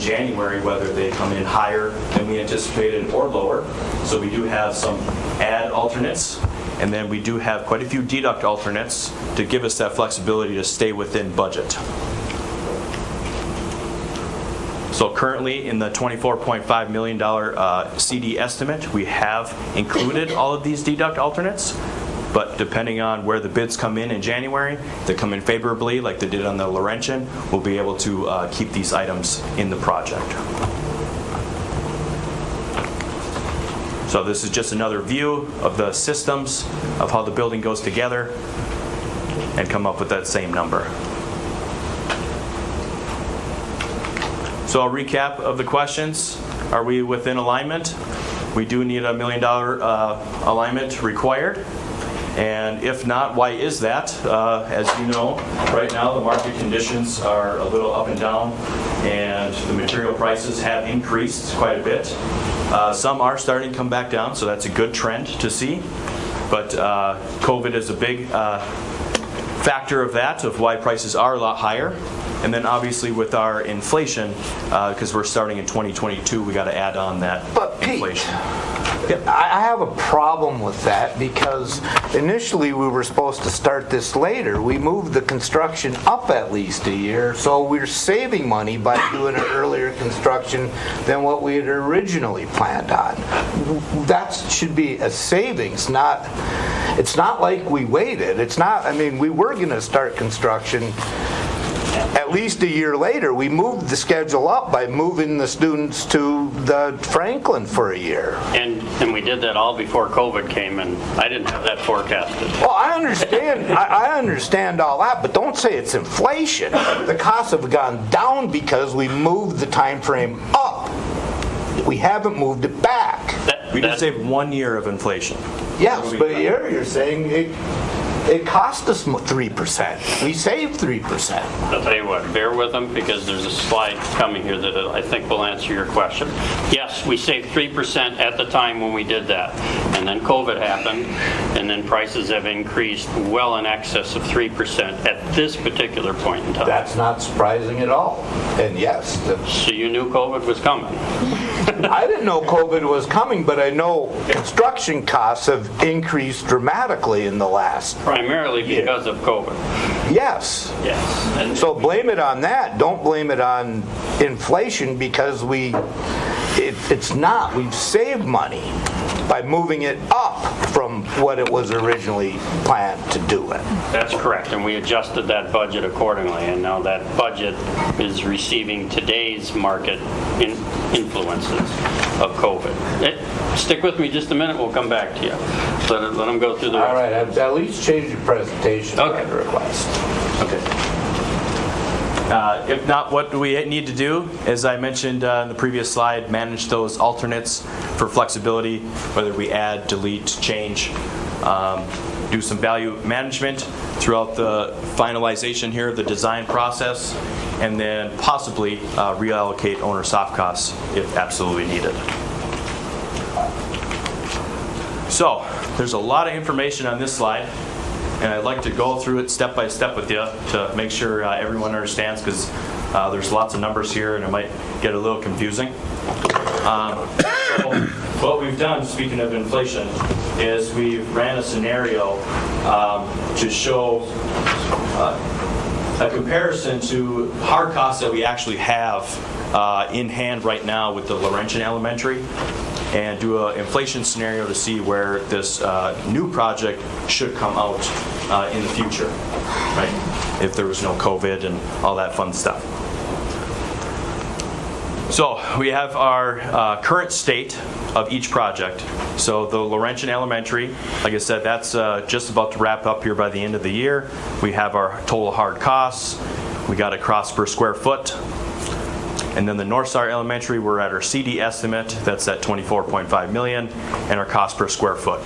S10: January, whether they come in higher than we anticipated or lower. So we do have some add alternates, and then we do have quite a few deduct alternates to give us that flexibility to stay within budget. So currently in the $24.5 million CD estimate, we have included all of these deduct alternates. But depending on where the bids come in January, if they come in favorably like they did on the Laurentian, we'll be able to keep these items in the project. So this is just another view of the systems of how the building goes together and come up with that same number. So a recap of the questions. Are we within alignment? We do need $1 million alignment required. And if not, why is that? As you know, right now the market conditions are a little up and down, and the material prices have increased quite a bit. Some are starting to come back down, so that's a good trend to see. But COVID is a big factor of that, of why prices are a lot higher. And then obviously with our inflation, because we're starting in 2022, we got to add on that inflation.
S3: I have a problem with that because initially we were supposed to start this later. We moved the construction up at least a year, so we're saving money by doing an earlier construction than what we had originally planned on. That should be a savings, it's not like we waited. We were going to start construction at least a year later. We moved the schedule up by moving the students to the Franklin for a year.
S11: And we did that all before COVID came, and I didn't have that forecasted.
S3: Well, I understand. I understand all that, but don't say it's inflation. The costs have gone down because we moved the time frame up. We haven't moved it back.
S10: We did save 1 year of inflation.
S3: Yes, but here you're saying It cost us 3%. We saved 3%.
S11: I'll tell you what, bear with them because there's a slide coming here that I think will answer your question. Yes, we saved 3% at the time when we did that. And then COVID happened, and then prices have increased well in excess of 3% at this particular point in time.
S3: That's not surprising at all. And yes,
S11: So you knew COVID was coming.
S3: I didn't know COVID was coming, but I know construction costs have increased dramatically in the last.
S11: Primarily because of COVID.
S3: Yes.
S11: Yes. And
S3: So blame it on that. Don't blame it on inflation because it's not. We've saved money by moving it up from what it was originally planned to do it.
S11: That's correct, and we adjusted that budget accordingly, and now that budget is receiving today's market influences of COVID. Stick with me just a minute, we'll come back to you. Let them go through the rest.
S3: All right, at least change your presentation
S11: Okay.
S3: at request.
S10: Okay. If not, what we need to do, as I mentioned in the previous slide, manage those alternates for flexibility, whether we add, delete, change, do some value management throughout the finalization here of the design process, and then possibly reallocate owner soft costs if absolutely needed. So, there's a lot of information on this slide. And I'd like to go through it step by step with you to make sure everyone understands, because there's lots of numbers here and it might get a little confusing. So what we've done, speaking of inflation, is we ran a scenario to show a comparison to hard costs that we actually have in hand right now with the Laurentian Elementary, and do an inflation scenario to see where this new project should come out in the future, right? If there was no COVID and all that fun stuff. So we have our current state of each project. So the Laurentian Elementary, like I said, that's just about to wrap up here by the end of the year. We have our total hard costs. We got a cost per square foot. And then the North Star Elementary, we're at our CD estimate, that's at $24.5 million, and our cost per square foot.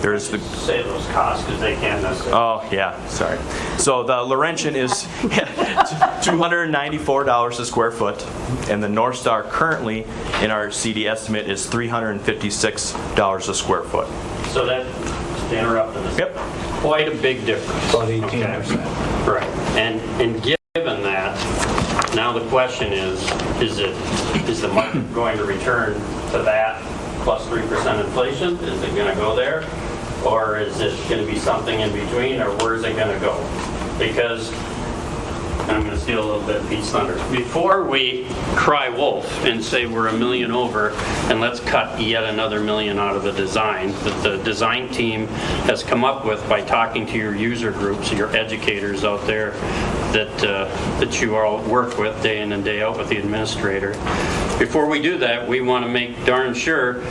S10: There's the
S11: Say those costs because they can't necessarily.
S10: Oh, yeah, sorry. So the Laurentian is $294 a square foot, and the North Star currently in our CD estimate is $356 a square foot.
S11: So that, just to interrupt this.
S10: Yep.
S11: Quite a big difference.
S3: About 18%.
S11: Right. And given that, now the question is the market going to return to that plus 3% inflation? Is it going to go there? Or is it going to be something in between, or where is it going to go? Because, I'm going to steal a little bit of Pete's thunder. Before we cry wolf and say we're $1 million over and let's cut yet another $1 million out of the design that the design team has come up with by talking to your user groups, your educators out there that you all work with day in and day out with the administrator. Before we do that, we want to make darn sure,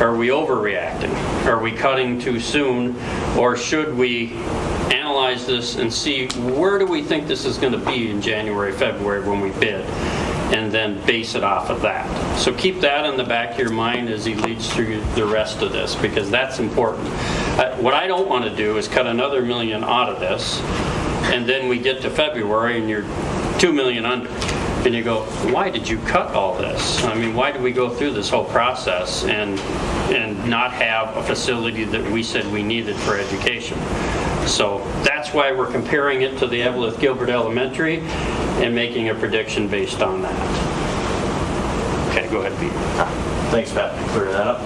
S11: are we overreacting? Are we cutting too soon? Or should we analyze this and see where do we think this is going to be in January, February when we bid, and then base it off of that. So keep that in the back of your mind as he leads through the rest of this, because that's important. What I don't want to do is cut another $1 million out of this, and then we get to February and you're $2 million under. And you go, why did you cut all this? I mean, why did we go through this whole process and not have a facility that we said we needed for education? So that's why we're comparing it to the Evelyn Gilbert Elementary and making a prediction based on that. Okay, go ahead, Pete.
S10: Thanks, Pat, for clearing that up.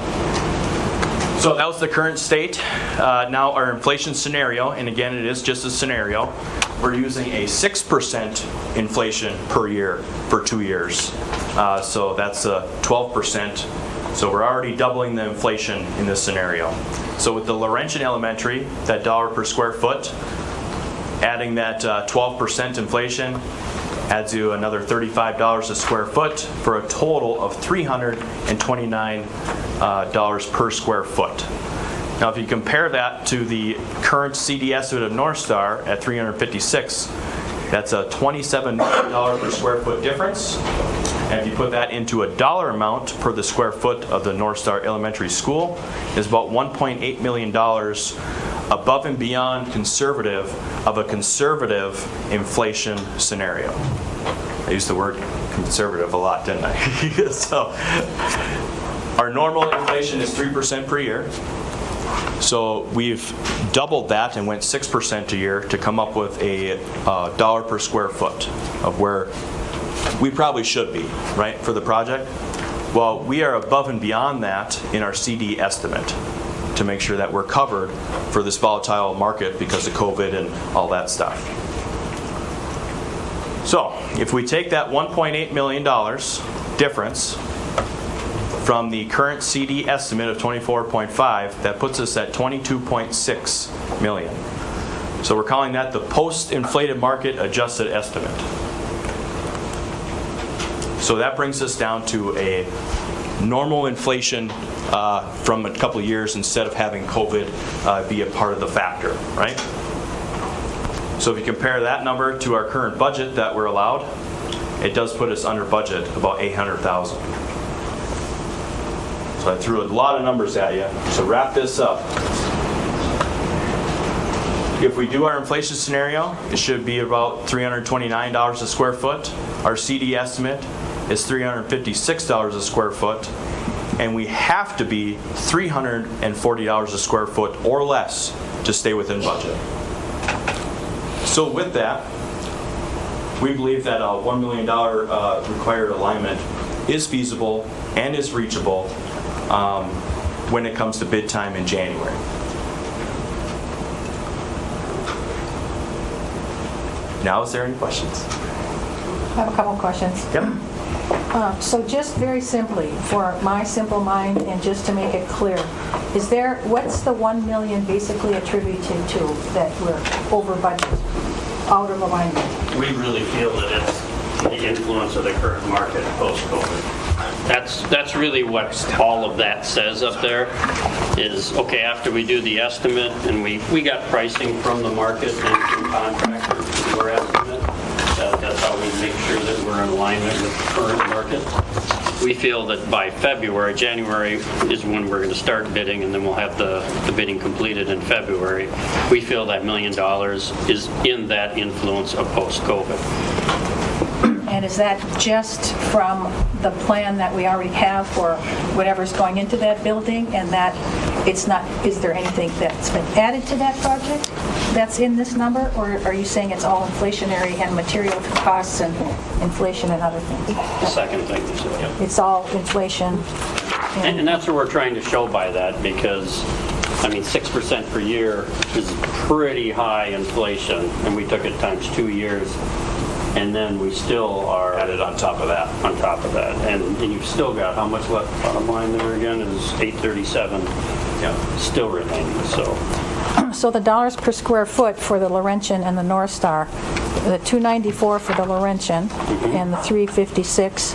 S10: So that was the current state. Now our inflation scenario, and again, it is just a scenario. We're using a 6% inflation per year for 2 years. So that's 12%. So we're already doubling the inflation in this scenario. So with the Laurentian Elementary, that dollar per square foot, adding that 12% inflation adds you another $35 a square foot for a total of $329 per square foot. Now, if you compare that to the current CD estimate of North Star at $356, that's a $27 per square foot difference. And if you put that into a dollar amount per the square foot of the North Star Elementary School, is about $1.8 million above and beyond conservative of a conservative inflation scenario. I used the word conservative a lot, didn't I? So our normal inflation is 3% per year. So we've doubled that and went 6% a year to come up with a dollar per square foot of where we probably should be, right, for the project. Well, we are above and beyond that in our CD estimate to make sure that we're covered for this volatile market because of COVID and all that stuff. So if we take that $1.8 million difference from the current CD estimate of 24.5, that puts us at 22.6 million. So we're calling that the post-inflated market adjusted estimate. So that brings us down to a normal inflation from a couple of years instead of having COVID be a part of the factor, right? So if you compare that number to our current budget that we're allowed, it does put us under budget about $800,000. So I threw a lot of numbers at you. So wrap this up. If we do our inflation scenario, it should be about $329 a square foot. Our CD estimate is $356 a square foot. And we have to be $340 a square foot or less to stay within budget. So with that, we believe that a $1 million required alignment is feasible and is reachable when it comes to bid time in January. Now, is there any questions?
S4: I have a couple of questions.
S10: Yep.
S4: So just very simply, for my simple mind and just to make it clear, what's the 1 million basically attributed to that we're over budget, out of alignment?
S11: We really feel that it's the influence of the current market post-COVID. That's really what all of that says up there is, okay, after we do the estimate and we got pricing from the market and from contractors to our estimate, that's how we make sure that we're in alignment with the current market. We feel that by January is when we're going to start bidding, and then we'll have the bidding completed in February. We feel that $1 million is in that influence of post-COVID.
S4: And is that just from the plan that we already have for whatever's going into that building, and that it's not, is there anything that's been added to that project that's in this number, or are you saying it's all inflationary and material costs and inflation and other things?
S11: The second thing you said.
S4: It's all inflation.
S11: And that's what we're trying to show by that, because, I mean, 6% per year is pretty high inflation, and we took it times 2 years. And then we still are added on top of that. And you've still got, how much left bottom line there again is 837 still remaining.
S4: So the dollars per square foot for the Laurentian and the North Star, the 294 for the Laurentian and the 356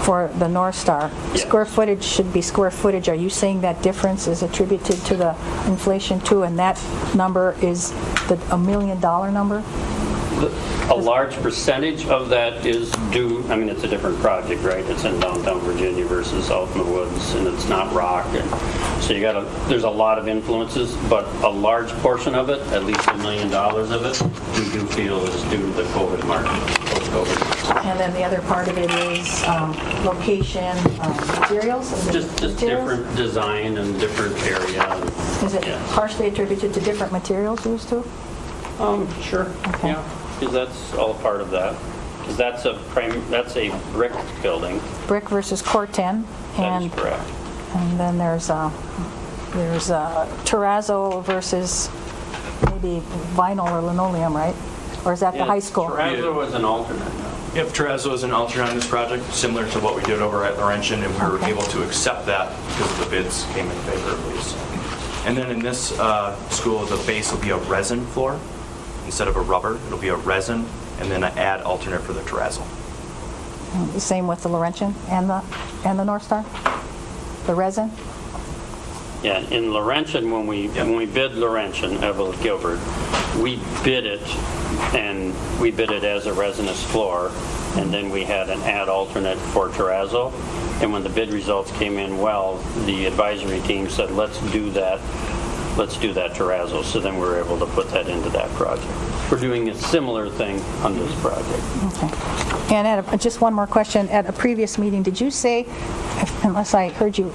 S4: for the North Star.
S11: Yes.
S4: Square footage should be square footage. Are you saying that difference is attributed to the inflation too, and that number is the $1 million number?
S11: A large percentage of that is due, I mean, it's a different project, right? It's in downtown Virginia versus out in the woods, and it's not rock. And so there's a lot of influences, but a large portion of it, at least $1 million of it, we do feel is due to the COVID market, post-COVID.
S4: And then the other part of it is location, materials?
S11: Just different design and different area.
S4: Is it partially attributed to different materials used to?
S11: Sure,
S4: Okay.
S11: yeah. Because that's all part of that. Because that's a brick building.
S4: Brick versus Corten.
S11: That is correct.
S4: And then there's terrazzo versus maybe vinyl or linoleum, right? Or is that the high school?
S11: Terrazzo was an alternate.
S10: Yep, terrazzo is an alternate on this project, similar to what we did over at Laurentian, and we were able to accept that because the bids came in favorably. So. And then in this school, the base will be a resin floor. Instead of a rubber, it'll be a resin, and then an add alternate for the terrazzo.
S4: The same with the Laurentian and the North Star? The resin?
S11: Yeah, in Laurentian, when we bid Laurentian, Evelyn Gilbert, we bid it and we bid it as a resinous floor, and then we had an ad alternate for terrazzo. And when the bid results came in well, the advisory team said, let's do that terrazzo. So then we were able to put that into that project. We're doing a similar thing on this project.
S4: Okay. And just one more question. At a previous meeting, did you say, unless I heard you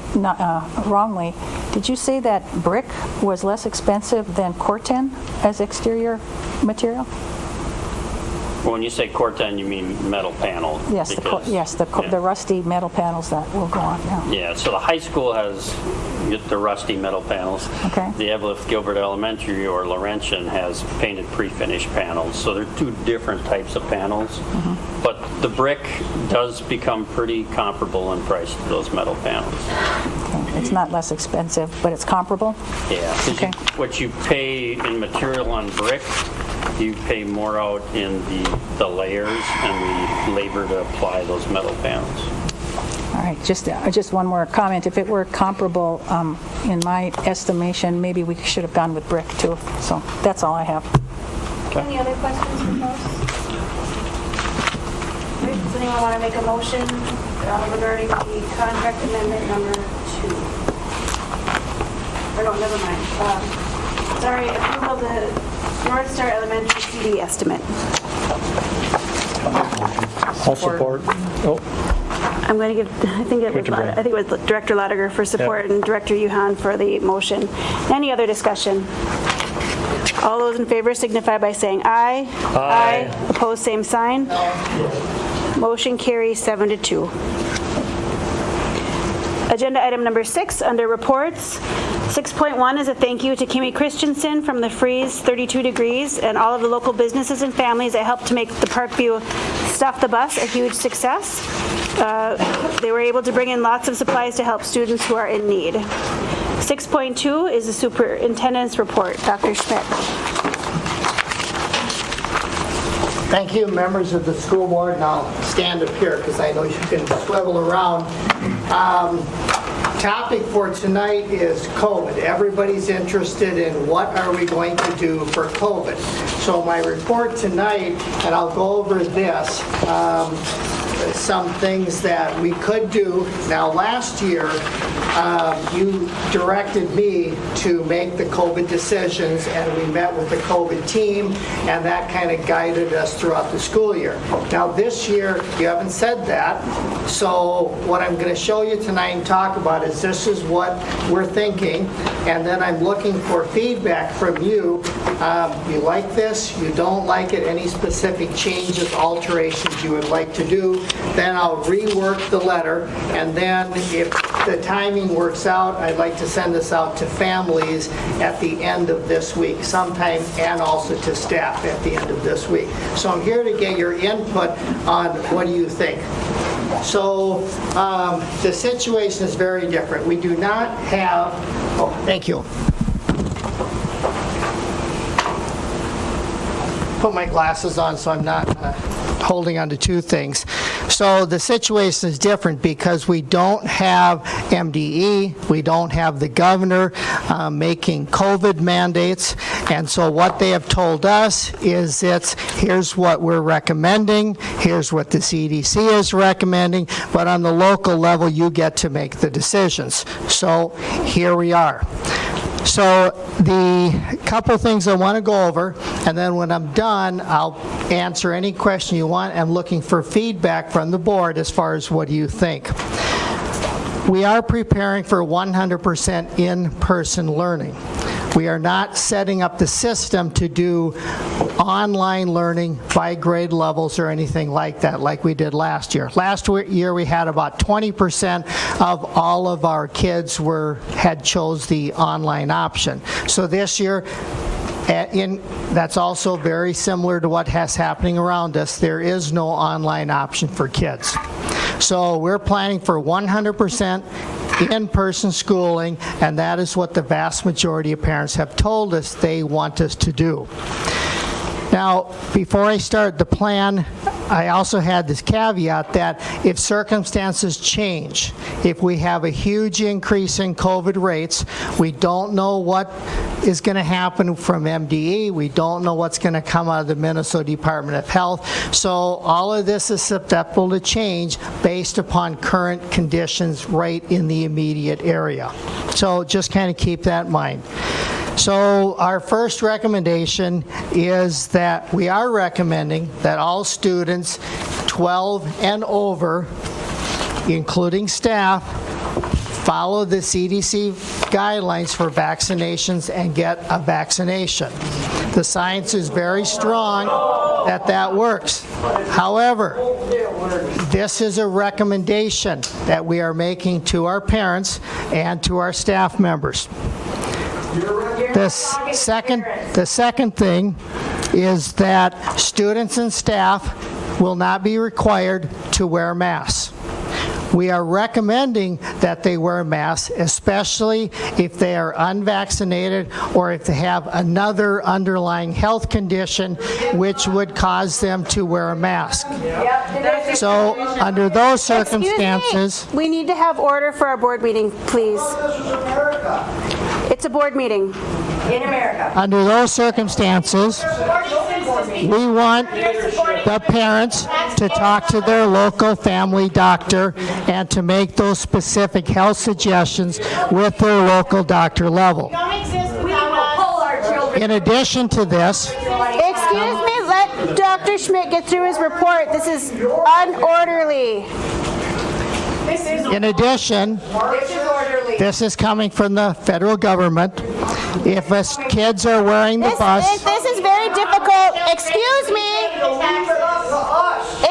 S4: wrongly, did you say that brick was less expensive than Corten as exterior material?
S11: Well, when you say Corten, you mean metal panel?
S4: Yes, the rusty metal panels that will go on now.
S11: Yeah, so the high school has the rusty metal panels.
S4: Okay.
S11: The Evelyn Gilbert Elementary or Laurentian has painted pre-finished panels. So they're two different types of panels.
S4: Mm-hmm.
S11: But the brick does become pretty comparable in price to those metal panels.
S4: Okay. It's not less expensive, but it's comparable?
S11: Yeah. 'Cause
S4: Okay.
S11: what you pay in material on brick, you pay more out in the layers and the labor to apply those metal panels.
S4: All right, just one more comment. If it were comparable, in my estimation, maybe we should have gone with brick too. So that's all I have.
S1: Any other questions from those? Does anyone want to make a motion regarding the contract amendment number 2? Or no, never mind. Sorry, approval of the North Star Elementary CD estimate.
S12: I'll support. Oh,
S1: I'm going to give, I think it was Director Lotiger for support and Director Yuhan for the motion. Any other discussion? All those in favor signify by saying aye. Aye. Opposed, same sign. Motion carries 7-2. Agenda item number 6 under reports. 6.1 is a thank you to Kimmy Christensen from the Freeze 32 Degrees and all of the local businesses and families that helped to make the Parkview Stuff the Bus a huge success. They were able to bring in lots of supplies to help students who are in need. 6.2 is the superintendent's report. Dr. Schmidt.
S7: Thank you, members of the school board, and I'll stand up here because I know you can swivel around. Topic for tonight is COVID. Everybody's interested in what are we going to do for COVID. So my report tonight, and I'll go over this, some things that we could do. Now, last year, you directed me to make the COVID decisions, and we met with the COVID team, and that kind of guided us throughout the school year. Now, this year, you haven't said that, so what I'm going to show you tonight and talk about is this is what we're thinking, and then I'm looking for feedback from you. You like this, you don't like it, any specific changes, alterations you would like to do, then I'll rework the letter, and then if the timing works out, I'd like to send this out to families at the end of this week sometime, and also to staff at the end of this week. So I'm here to get your input on what do you think. So the situation is very different. We do not have, oh, thank you. Put my glasses on so I'm not holding on to two things. So the situation is different because we don't have MDE, we don't have the governor making COVID mandates, and so what they have told us is here's what we're recommending, here's what the CDC is recommending, but on the local level you get to make the decisions. So here we are. So the couple things I want to go over, and then when I'm done, I'll answer any question you want. I'm looking for feedback from the board as far as what do you think. We are preparing for 100% in-person learning. We are not setting up the system to do online learning by grade levels or anything like that, like we did last year. Last year we had about 20% of all of our kids had chose the online option. So this year, that's also very similar to what has happening around us. There is no online option for kids. So we're planning for 100% in-person schooling, and that is what the vast majority of parents have told us they want us to do. Now, before I start the plan, I also had this caveat that if circumstances change, if we have a huge increase in COVID rates, we don't know what is going to happen from MDE, we don't know what's going to come out of the Minnesota Department of Health, so all of this is susceptible to change based upon current conditions right in the immediate area. So just kind of keep that in mind. So our first recommendation is that we are recommending that all students 12 and over, including staff, follow the CDC guidelines for vaccinations and get a vaccination. The science is very strong that that works. However, this is a recommendation that we are making to our parents and to our staff members. The second thing is that students and staff will not be required to wear masks. We are recommending that they wear masks, especially if they are unvaccinated or if they have another underlying health condition which would cause them to wear a mask. So under those circumstances...
S1: Excuse me. We need to have order for our board meeting, please. It's a board meeting. In America.
S7: Under those circumstances, we want the parents to talk to their local family doctor and to make those specific health suggestions with their local doctor level. In addition to this...
S1: Excuse me, let Dr. Schmidt get through his report. This is unorderly.
S7: In addition, this is coming from the federal government. If kids are wearing the bus...
S1: This is very difficult. Excuse me.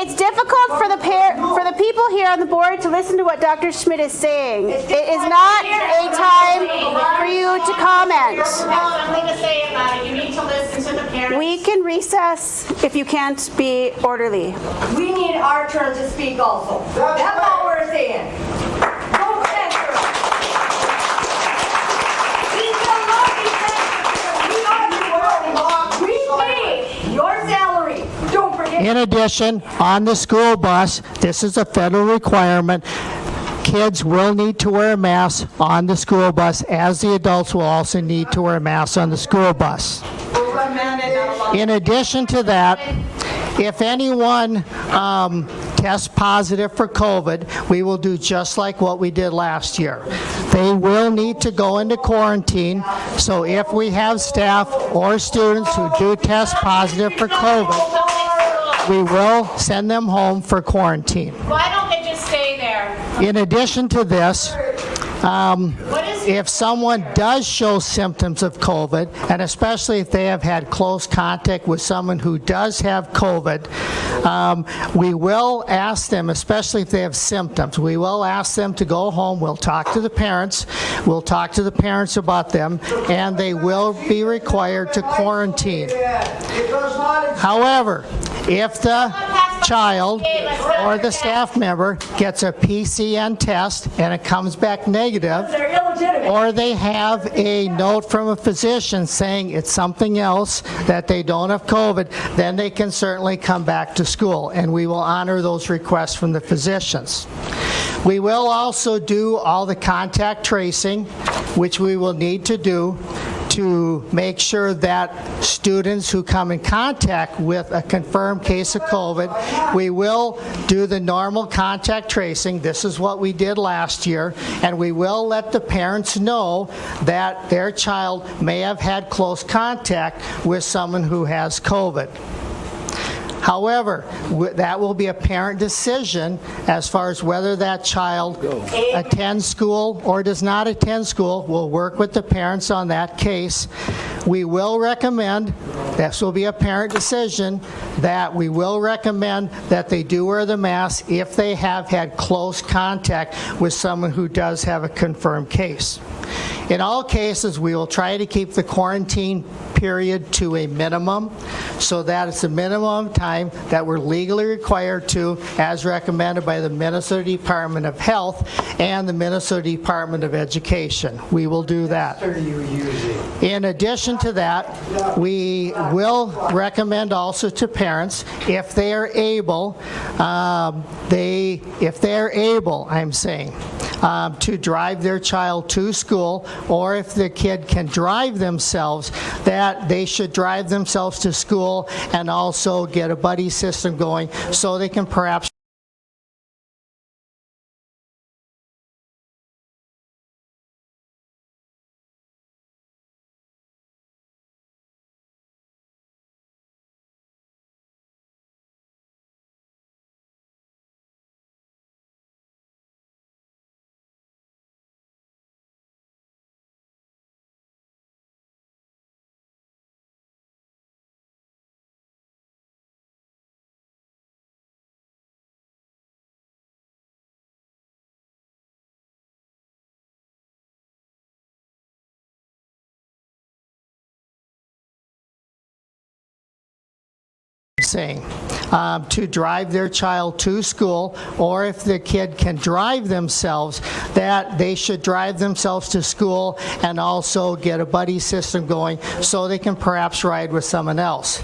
S1: It's difficult for the people here on the board to listen to what Dr. Schmidt is saying. It is not a time for you to comment.
S13: Something to say about it. You need to listen to the parents.
S1: We can recess if you can't be orderly.
S13: We need our turn to speak also. That's all we're saying. Don't censor us. We will not be censored. We pay your salary. Don't forget.
S7: In addition, on the school bus, this is a federal requirement, kids will need to wear a mask on the school bus, as the adults will also need to wear a mask on the school bus. In addition to that, if anyone tests positive for COVID, we will do just like what we did last year. They will need to go into quarantine, so if we have staff or students who do test positive for COVID, we will send them home for quarantine.
S13: Why don't they just stay there?
S7: In addition to this, if someone does show symptoms of COVID, and especially if they have had close contact with someone who does have COVID, we will ask them, especially if they have symptoms, we will ask them to go home. We'll talk to the parents. We'll talk to the parents about them, and they will be required to quarantine. However, if the child or the staff member gets a PCN test and it comes back negative, or they have a note from a physician saying it's something else, that they don't have COVID, then they can certainly come back to school, and we will honor those requests from the physicians. We will also do all the contact tracing, which we will need to do to make sure that students who come in contact with a confirmed case of COVID, we will do the normal contact tracing. This is what we did last year, and we will let the parents know that their child may have had close contact with someone who has COVID. However, that will be a parent decision as far as whether that child attends school or does not attend school. We'll work with the parents on that case. We will recommend, this will be a parent decision, that we will recommend that they do wear the mask if they have had close contact with someone who does have a confirmed case. In all cases, we will try to keep the quarantine period to a minimum, so that it's a minimum time that we're legally required to, as recommended by the Minnesota Department of Health and the Minnesota Department of Education. We will do that.
S14: What are you using?
S7: In addition to that, we will recommend also to parents, if they are able, to drive their child to school, or if the kid can drive themselves, that they should drive themselves to school and also get a buddy system going so they can perhaps saying, to drive their child to school, or if the kid can drive themselves, that they should drive themselves to school and also get a buddy system going so they can perhaps ride with someone else.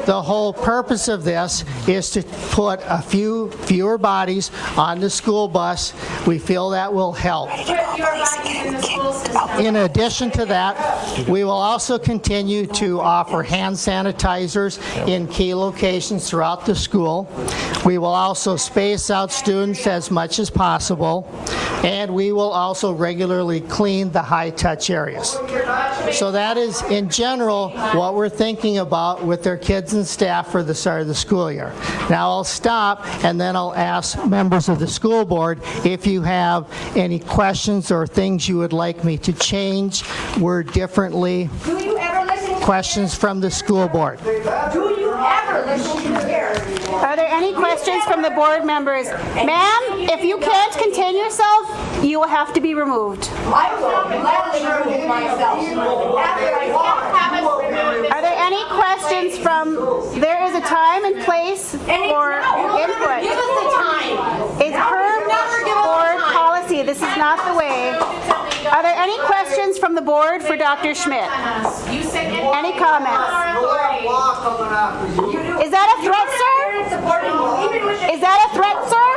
S7: The whole purpose of this is to put fewer bodies on the school bus. We feel that will help. In addition to that, we will also continue to offer hand sanitizers in key locations throughout the school. We will also space out students as much as possible, and we will also regularly clean the high-touch areas. So that is, in general, what we're thinking about with their kids and staff for the start of the school year. Now I'll stop, and then I'll ask members of the school board if you have any questions or things you would like me to change, word differently.
S13: Do you ever listen to
S7: Questions from the school board.
S13: Do you ever listen to parents?
S1: Are there any questions from the board members? Ma'am, if you can't contain yourself, you will have to be removed.
S13: I will gladly remove myself after I walk.
S1: Are there any questions from, there is a time and place for input.
S13: Give us the time.
S1: It's per board policy. This is not the way. Are there any questions from the board for Dr. Schmidt? Any comments? Is that a threat, sir? Is that a threat, sir?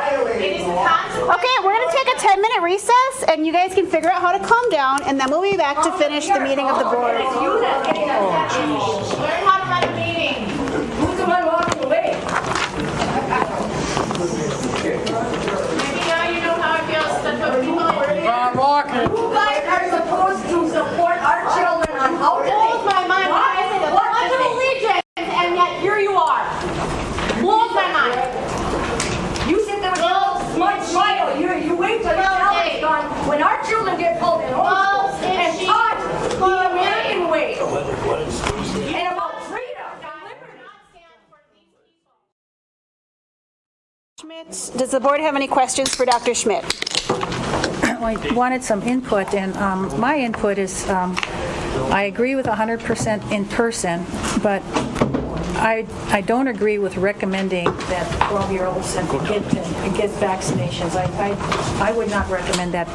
S1: Okay, we're going to take a 10-minute recess, and you guys can figure out how to calm down, and then we'll be back to finish the meeting of the board.
S13: Learn how to run a meeting. Who's the one walking away?
S14: Maybe now you know how it feels to put people in.
S13: You guys are supposed to support our children on how to
S14: Blows my mind. I said the Pledge of Allegiance, and yet here you are. Blows my mind.
S13: You sit there with a smart smile. You wait till your talent is gone. When our children get pulled in and taught the American way and about freedom.
S1: Schmidt, does the board have any questions for Dr. Schmidt?
S4: I wanted some input, and my input is I agree with 100% in person, but I don't agree with recommending that 12-year-olds get vaccinations. I would not recommend that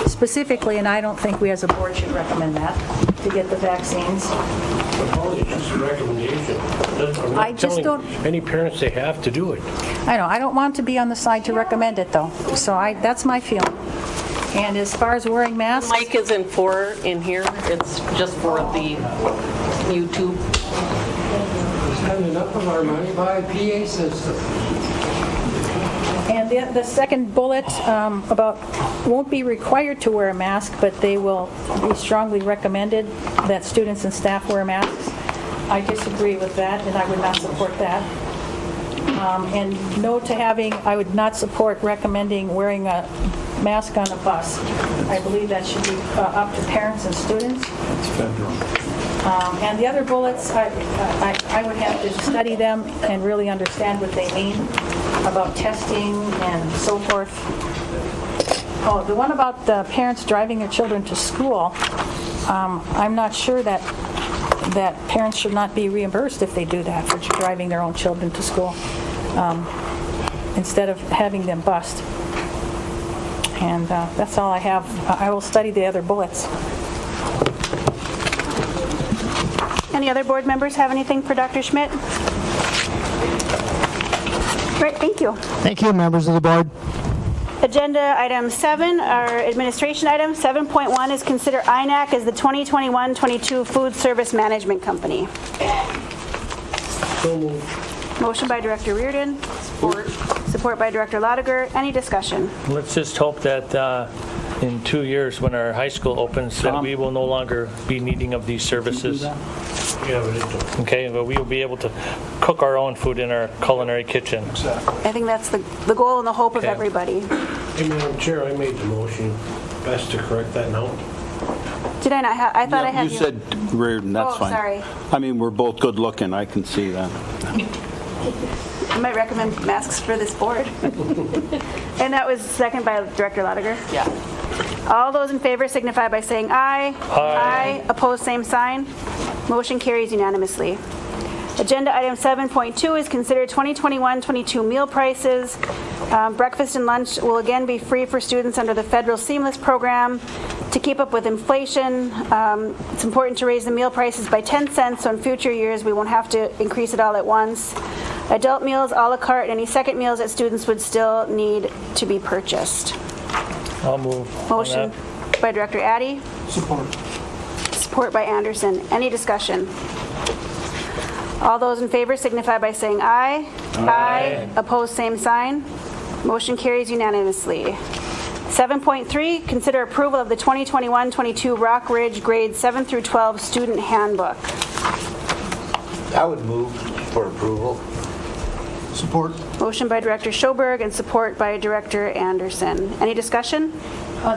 S4: specifically, and I don't think we as a board should recommend that, to get the vaccines.
S11: It's just a recommendation. I'm
S4: I
S11: not
S4: just
S11: telling
S4: don't-
S11: any parents they have to do it.
S4: I know, I don't want to be on the side to recommend it, though, so that's my feeling. And as far as wearing masks...
S2: Mic isn't for in here, it's just for the YouTube.
S11: Spend enough of our money by a PA system.
S4: And the second bullet about won't be required to wear a mask, but they will be strongly recommended that students and staff wear masks. I disagree with that, and I would not support that. And no to having, I would not support recommending wearing a mask on a bus. I believe that should be up to parents and students. And the other bullets, I would have to study them and really understand what they mean about testing and so forth. Oh, the one about the parents driving their children to school, I'm not sure that parents should not be reimbursed if they do that, for driving their own children to school, instead of having them bused. And that's all I have. I will study the other bullets.
S1: Any other board members have anything for Dr. Schmidt? Great, thank you.
S7: Thank you, members of the board.
S1: Agenda item 7, our administration item. 7.1 is consider INAC as the 2021-22 food service management company.
S12: So moved.
S1: Motion by Director Reardon. Support by Director Lotiger. Any discussion?
S12: Let's just hope that in 2 years, when our high school opens, that we will no longer be needing of these services. Okay, but we will be able to cook our own food in our culinary kitchen.
S1: I think that's the goal and the hope of
S12: Okay.
S1: everybody.
S15: Hey, Madam Chair, I made the motion. Best to correct that now.
S1: Did I not have, I thought I had
S5: You said Reardon, that's
S1: Oh,
S5: fine.
S1: sorry.
S5: I mean, we're both good looking, I can see that.
S1: I might recommend masks for this board. And that was second by Director Lotiger? Yeah. All those in favor signify by saying aye. Aye. Opposed, same sign. Motion carries unanimously. Agenda item 7.2 is consider 2021-22 meal prices. Breakfast and lunch will again be free for students under the federal Seamless program. To keep up with inflation, it's important to raise the meal prices by 10 cents, so in future years we won't have to increase it all at once. Adult meals, a la carte, and any second meals that students would still need to be purchased.
S12: I'll move. on
S1: Motion
S12: that.
S1: by Director Addy,
S6: Support.
S1: support by Anderson. Any discussion? All those in favor signify by saying aye. Aye. Opposed, same sign. Motion carries unanimously. 7.3, consider approval of the 2021-22 Rock Ridge Grades 7 through 12 Student Handbook.
S3: I would move for approval.
S6: Support.
S1: Motion by Director Schoberg and support by Director Anderson. Any discussion?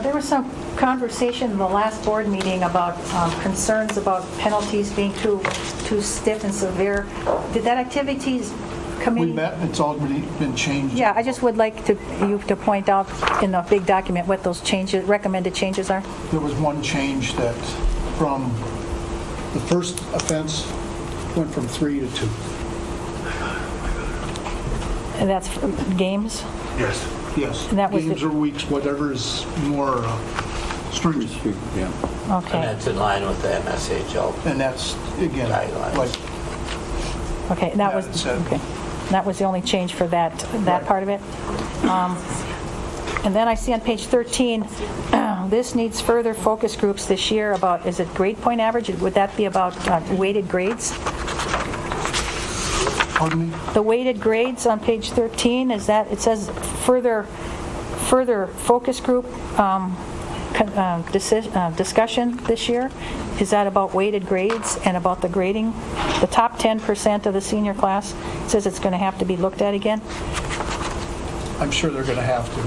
S4: There was some conversation in the last board meeting about concerns about penalties being too stiff and severe. Did that activities committee?
S6: We met, it's already been changed.
S4: Yeah, I just would like you to point out in the big document what those changes, recommended changes are.
S6: There was one change that from the first offense went from 3 to 2.
S4: And that's games?
S6: Yes. Yes.
S4: And that was
S6: Games
S4: the-
S6: or weeks, whatever is more stringent.
S5: Yeah.
S3: And
S4: Okay,
S3: that's in line with the MSHL.
S6: And that's, again,
S3: Guidelines.
S6: like,
S4: okay, and that was,
S6: Yeah, it said-
S4: okay. That was the only change for that part of it. And then I see on page 13, this needs further focus groups this year about, is it grade point average? Would that be about weighted grades?
S6: pardon me?
S4: The weighted grades on page 13, is that, it says further focus group discussion this year? Is that about weighted grades and about the grading? The top 10% of the senior class says it's going to have to be looked at again?
S6: I'm sure they're going to have to.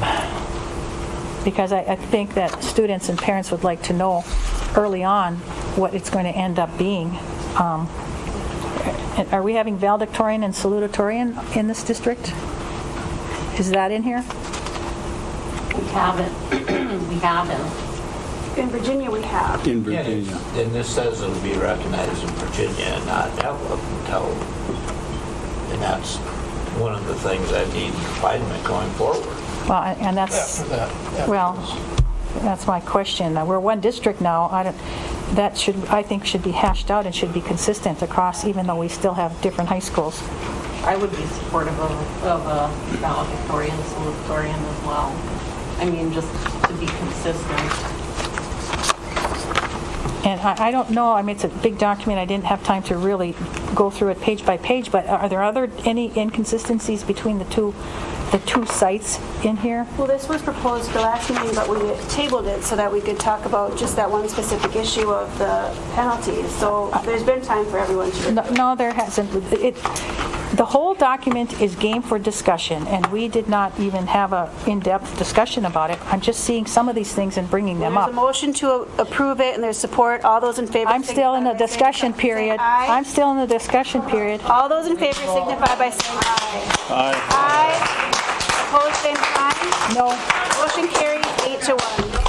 S4: Because I think that students and parents would like to know early on what it's going to end up being. Are we having valedictorian and salutatorian in this district? Is that in here?
S2: We haven't. We haven't.
S1: In Virginia, we have.
S5: In
S3: Yeah,
S5: Virginia.
S3: and this says it'll be recognized in Virginia and not Outlook until, and that's one of the things I need refinement going forward.
S4: Well, and that's,
S6: After that. after
S4: well,
S6: this.
S4: that's my question. We're one district now. That should, I think, should be hashed out and should be consistent across, even though we still have different high schools.
S2: I would be supportive of a valedictorian, salutatorian as well. I mean, just to be consistent.
S4: And I don't know, I mean, it's a big document. I didn't have time to really go through it page by page, but are there any inconsistencies between the two sites in here?
S1: Well, this was proposed the last meeting, but we tabled it so that we could talk about just that one specific issue of the penalties. So there's been time for everyone to review.
S4: No, there hasn't. The whole document is game for discussion, and we did not even have an in-depth discussion about it. I'm just seeing some of these things and bringing them
S1: There's
S4: up.
S1: a motion to approve it, and there's support. All those in favor
S4: I'm still in the
S1: signify by saying
S4: discussion period.
S1: aye.
S4: I'm still in the discussion period.
S1: All those in favor signify by saying aye.
S5: Aye.
S1: Aye. Opposed, same sign.
S4: No.
S1: Motion carries 8-1.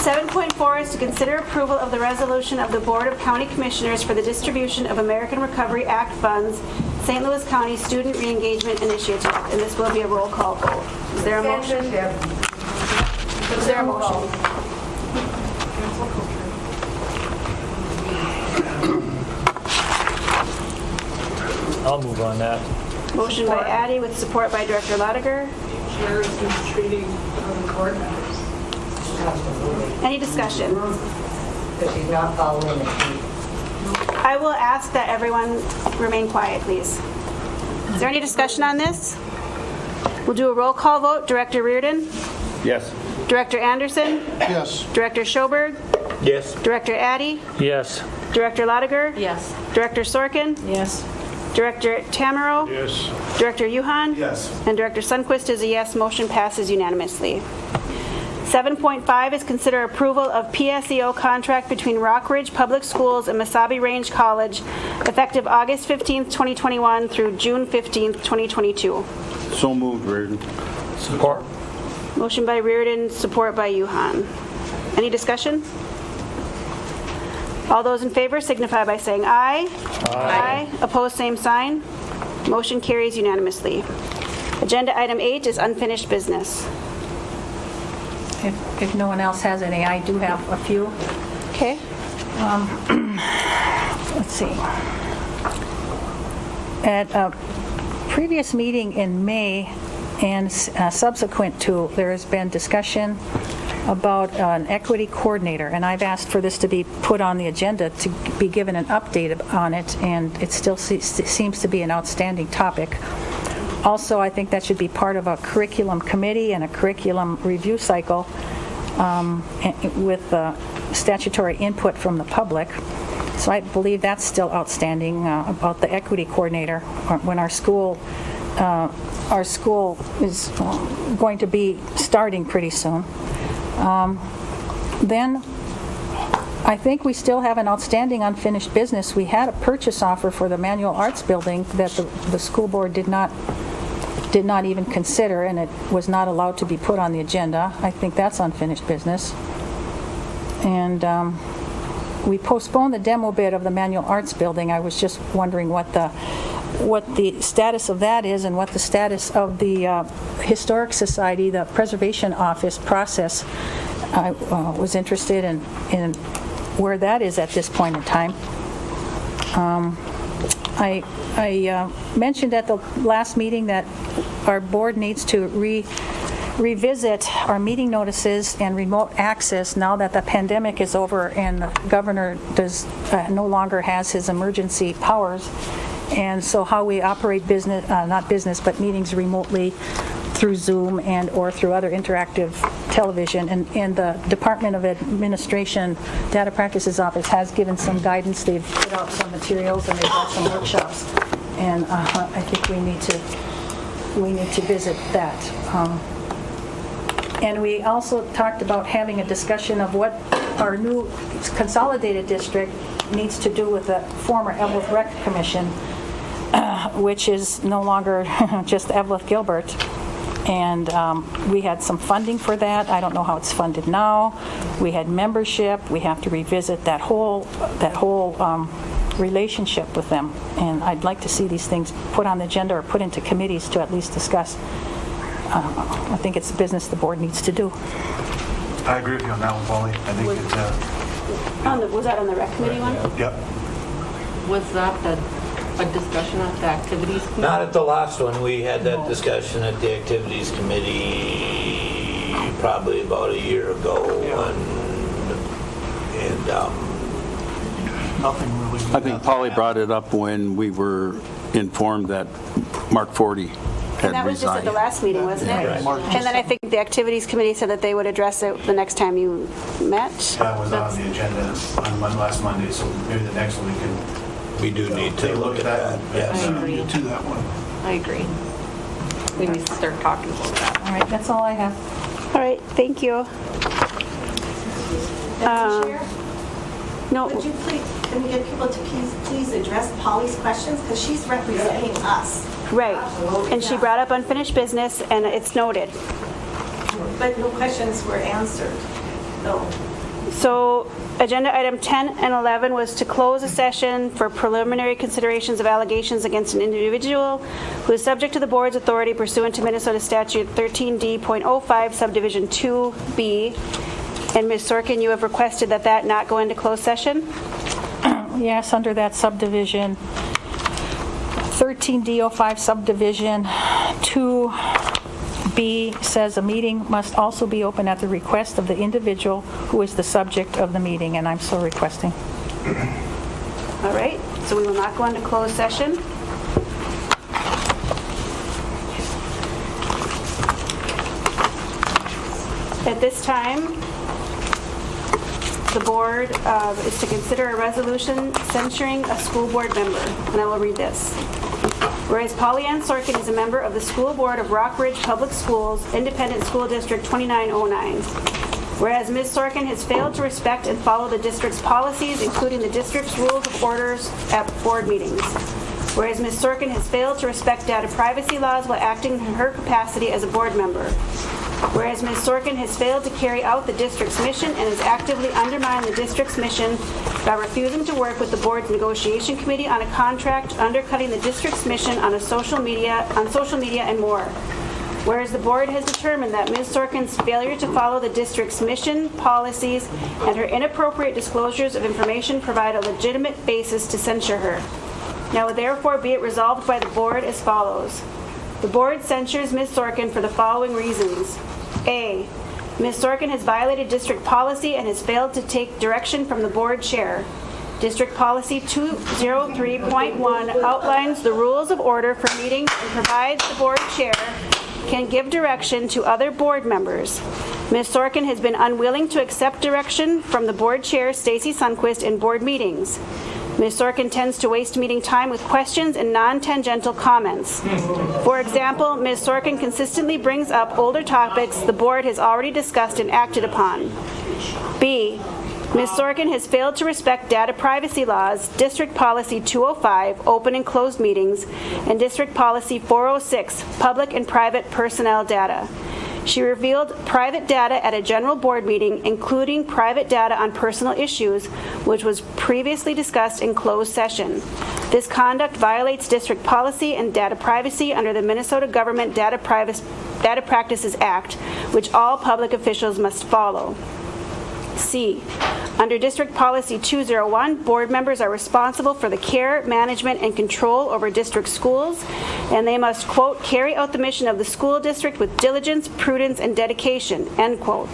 S1: 7.4 is to consider approval of the resolution of the Board of County Commissioners for the distribution of American Recovery Act funds, St. Louis County Student Reengagement Initiative, and this will be a roll call vote. Is there a motion? Is there a motion?
S12: I'll move on that.
S1: Motion by Addy with support by Director Lotiger.
S4: Treating board members.
S1: Any discussion?
S4: Because she's not following it.
S1: I will ask that everyone remain quiet, please. Is there any discussion on this? We'll do a roll call vote. Director Reardon?
S5: Yes.
S1: Director Anderson?
S6: Yes.
S1: Director Schoberg?
S3: Yes.
S1: Director Addy?
S12: Yes.
S1: Director Lotiger?
S2: Yes.
S1: Director Sorkin?
S4: Yes.
S1: Director Tamaro?
S15: Yes.
S1: Director Yuhan?
S15: Yes.
S1: And Director Sundquist is a yes. Motion passes unanimously. 7.5 is consider approval of PSEO contract between Rockridge Public Schools and Mesabi Range College effective August 15th, 2021 through June 15th, 2022.
S5: So moved, Reardon.
S12: Support.
S1: Motion by Reardon, support by Yuhan. Any discussion? All those in favor signify by saying aye. Aye. Opposed, same sign. Motion carries unanimously. Agenda item 8 is unfinished business.
S4: If no one else has any, I do have a few.
S1: Okay.
S4: Let's see. At a previous meeting in May and subsequent to, there has been discussion about an equity coordinator, and I've asked for this to be put on the agenda to be given an update on it, and it still seems to be an outstanding topic. Also, I think that should be part of a curriculum committee and a curriculum review cycle with statutory input from the public. So I believe that's still outstanding about the equity coordinator when our school is going to be starting pretty soon. Then I think we still have an outstanding unfinished business. We had a purchase offer for the Manual Arts Building that the school board did not even consider, and it was not allowed to be put on the agenda. I think that's unfinished business. And we postponed the demo bid of the Manual Arts Building. I was just wondering what the status of that is and what the status of the Historic Society, the Preservation Office process. I was interested in where that is at this point in time. I mentioned at the last meeting that our board needs to revisit our meeting notices and remote access now that the pandemic is over and the governor no longer has his emergency powers. And so how we operate business, not business, but meetings remotely through Zoom and or through other interactive television. And the Department of Administration Data Practices Office has given some guidance. They've put out some materials and they've got some workshops. And I think we need to visit that. And we also talked about having a discussion of what our new consolidated district needs to do with the former Evelyn Rec Commission, which is no longer just Evelyn Gilbert. And we had some funding for that. I don't know how it's funded now. We had membership. We have to revisit that whole relationship with them. And I'd like to see these things put on the agenda or put into committees to at least discuss. I think it's business the board needs to do.
S16: I agree with you on that one, Polly. I think it's...
S1: Was that on the rec committee one?
S16: Yep.
S2: Was that a discussion at the activities committee?
S3: Not at the last one. We had that discussion at the activities committee probably about a year ago. And
S6: Nothing really.
S5: I think Polly brought it up when we were informed that Mark Forty had
S1: And that was just at the
S5: resigned.
S1: last meeting, wasn't it?
S3: Right.
S1: And then I think the activities committee said that they would address it the next time you met.
S16: That was on the agenda on last Monday, so maybe the next one
S3: we do need to
S16: take a
S3: look at that. Yes.
S2: I agree.
S6: To that one.
S2: I agree. We need to start talking about that.
S4: All right, that's all I have.
S1: All right, thank you.
S14: Chair,
S1: No,
S14: would you please, can we get people to please address Polly's questions? Because she's representing us.
S1: right. And she brought up unfinished business, and it's noted.
S14: But no questions were answered. No.
S1: So agenda item 10 and 11 was to close a session for preliminary considerations of allegations against an individual who is subject to the board's authority pursuant to Minnesota Statute 13D.05 subdivision 2B. And Ms. Sorkin, you have requested that not go into closed session?
S4: Yes, under that subdivision 13D05 subdivision 2B says a meeting must also be open at the request of the individual who is the subject of the meeting, and I'm so requesting.
S1: All right, so we will not go into closed session. At this time, the board is to consider a resolution censuring a school board member, and I will read this. Whereas Pollyann Sorkin is a member of the School Board of Rock Ridge Public Schools, Independent School District 2909. Whereas Ms. Sorkin has failed to respect and follow the district's policies, including the district's rules of orders at board meetings. Whereas Ms. Sorkin has failed to respect data privacy laws while acting in her capacity as a board member. Whereas Ms. Sorkin has failed to carry out the district's mission and has actively undermined the district's mission by refusing to work with the board's negotiation committee on a contract, undercutting the district's mission on social media and more. Whereas the board has determined that Ms. Sorkin's failure to follow the district's mission, policies, and her inappropriate disclosures of information provide a legitimate basis to censure her. Now therefore be it resolved by the board as follows. The board censures Ms. Sorkin for the following reasons. A. Ms. Sorkin has violated district policy and has failed to take direction from the board chair. District Policy 203.1 outlines the rules of order for meetings and provides the board chair can give direction to other board members. Ms. Sorkin has been unwilling to accept direction from the board chair, Stacy Sundquist, in board meetings. Ms. Sorkin tends to waste meeting time with questions and non-tangential comments. For example, Ms. Sorkin consistently brings up older topics the board has already discussed and acted upon. B. Ms. Sorkin has failed to respect data privacy laws, District Policy 205, open and closed meetings, and District Policy 406, public and private personnel data. She revealed private data at a general board meeting, including private data on personal issues, which was previously discussed in closed session. This conduct violates district policy and data privacy under the Minnesota Government Data Practices Act, which all public officials must follow. C. Under District Policy 201, board members are responsible for the care, management, and control over district schools, and they must, quote, carry out the mission of the school district with diligence, prudence, and dedication, end quote.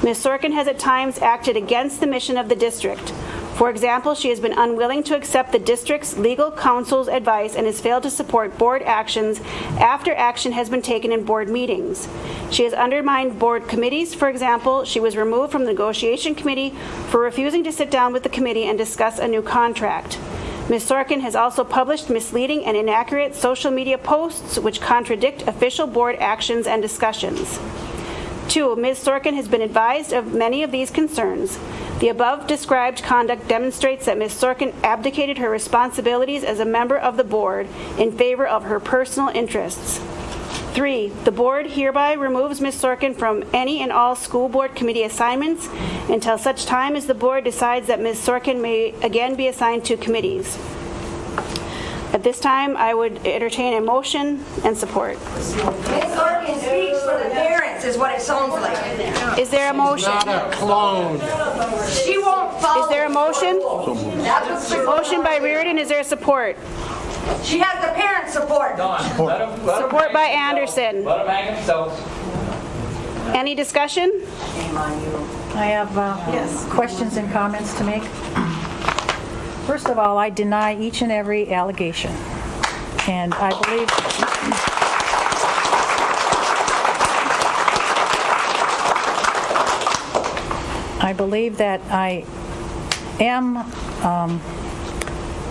S1: Ms. Sorkin has at times acted against the mission of the district. For example, she has been unwilling to accept the district's legal counsel's advice and has failed to support board actions after action has been taken in board meetings. She has undermined board committees. For example, she was removed from the negotiation committee for refusing to sit down with the committee and discuss a new contract. Ms. Sorkin has also published misleading and inaccurate social media posts which contradict official board actions and discussions. 2. Ms. Sorkin has been advised of many of these concerns. The above described conduct demonstrates that Ms. Sorkin abdicated her responsibilities as a member of the board in favor of her personal interests. 3. The board hereby removes Ms. Sorkin from any and all school board committee assignments until such time as the board decides that Ms. Sorkin may again be assigned to committees. At this time, I would entertain a motion and support.
S13: Ms. Sorkin speaks for the parents, is what it sounds like.
S1: Is there a motion?
S7: Not a clone.
S13: She won't follow.
S1: Is there a motion?
S13: That's what's
S1: Motion by Reardon, is there support?
S13: She has the parent support.
S1: Support by Anderson.
S17: Let them hang themselves.
S1: Any discussion?
S4: I have questions and comments to make. First of all, I deny each and every allegation, and I believe that I am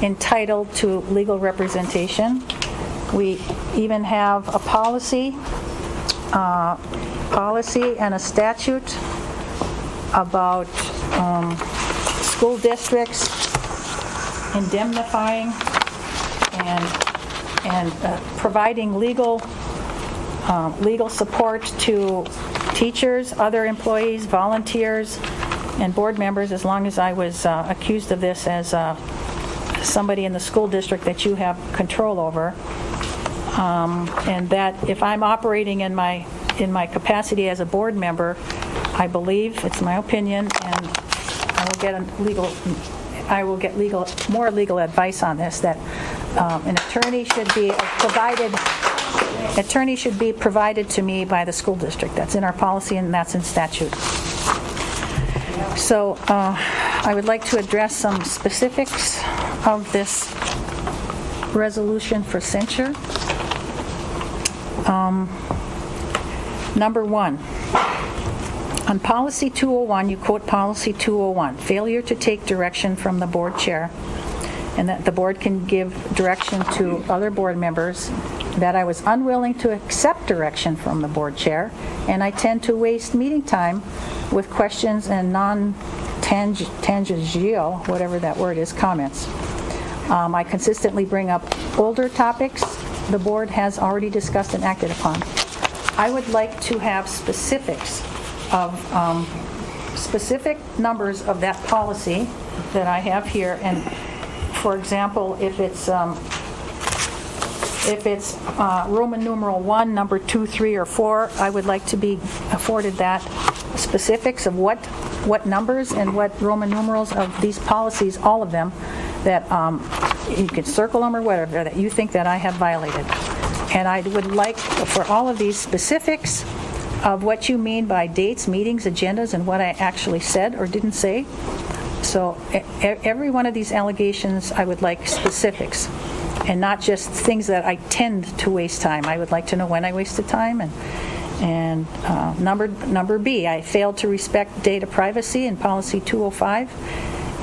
S4: entitled to legal representation. We even have a policy and a statute about school districts indemnifying and providing legal support to teachers, other employees, volunteers, and board members, as long as I was accused of this as somebody in the school district that you have control over. And that if I'm operating in my capacity as a board member, I believe, it's my opinion, and I will get more legal advice on this, that an attorney should be provided to me by the school district. That's in our policy and that's in statute. So I would like to address some specifics of this resolution for censure. Number one, on policy 201, you quote policy 201, failure to take direction from the board chair, and that the board can give direction to other board members, that I was unwilling to accept direction from the board chair, and I tend to waste meeting time with questions and non-tangential, whatever that word is, comments. I consistently bring up older topics the board has already discussed and acted upon. I would like to have specifics of specific numbers of that policy that I have here, and for example, if it's Roman numeral 1, number 2, 3, or 4, I would like to be afforded that specifics of what numbers and what Roman numerals of these policies, all of them, that you can circle them or whatever, that you think that I have violated. And I would like for all of these specifics of what you mean by dates, meetings, agendas, and what I actually said or didn't say. So every one of these allegations, I would like specifics, and not just things that I tend to waste time. I would like to know when I wasted time. And number B, I failed to respect data privacy in policy 205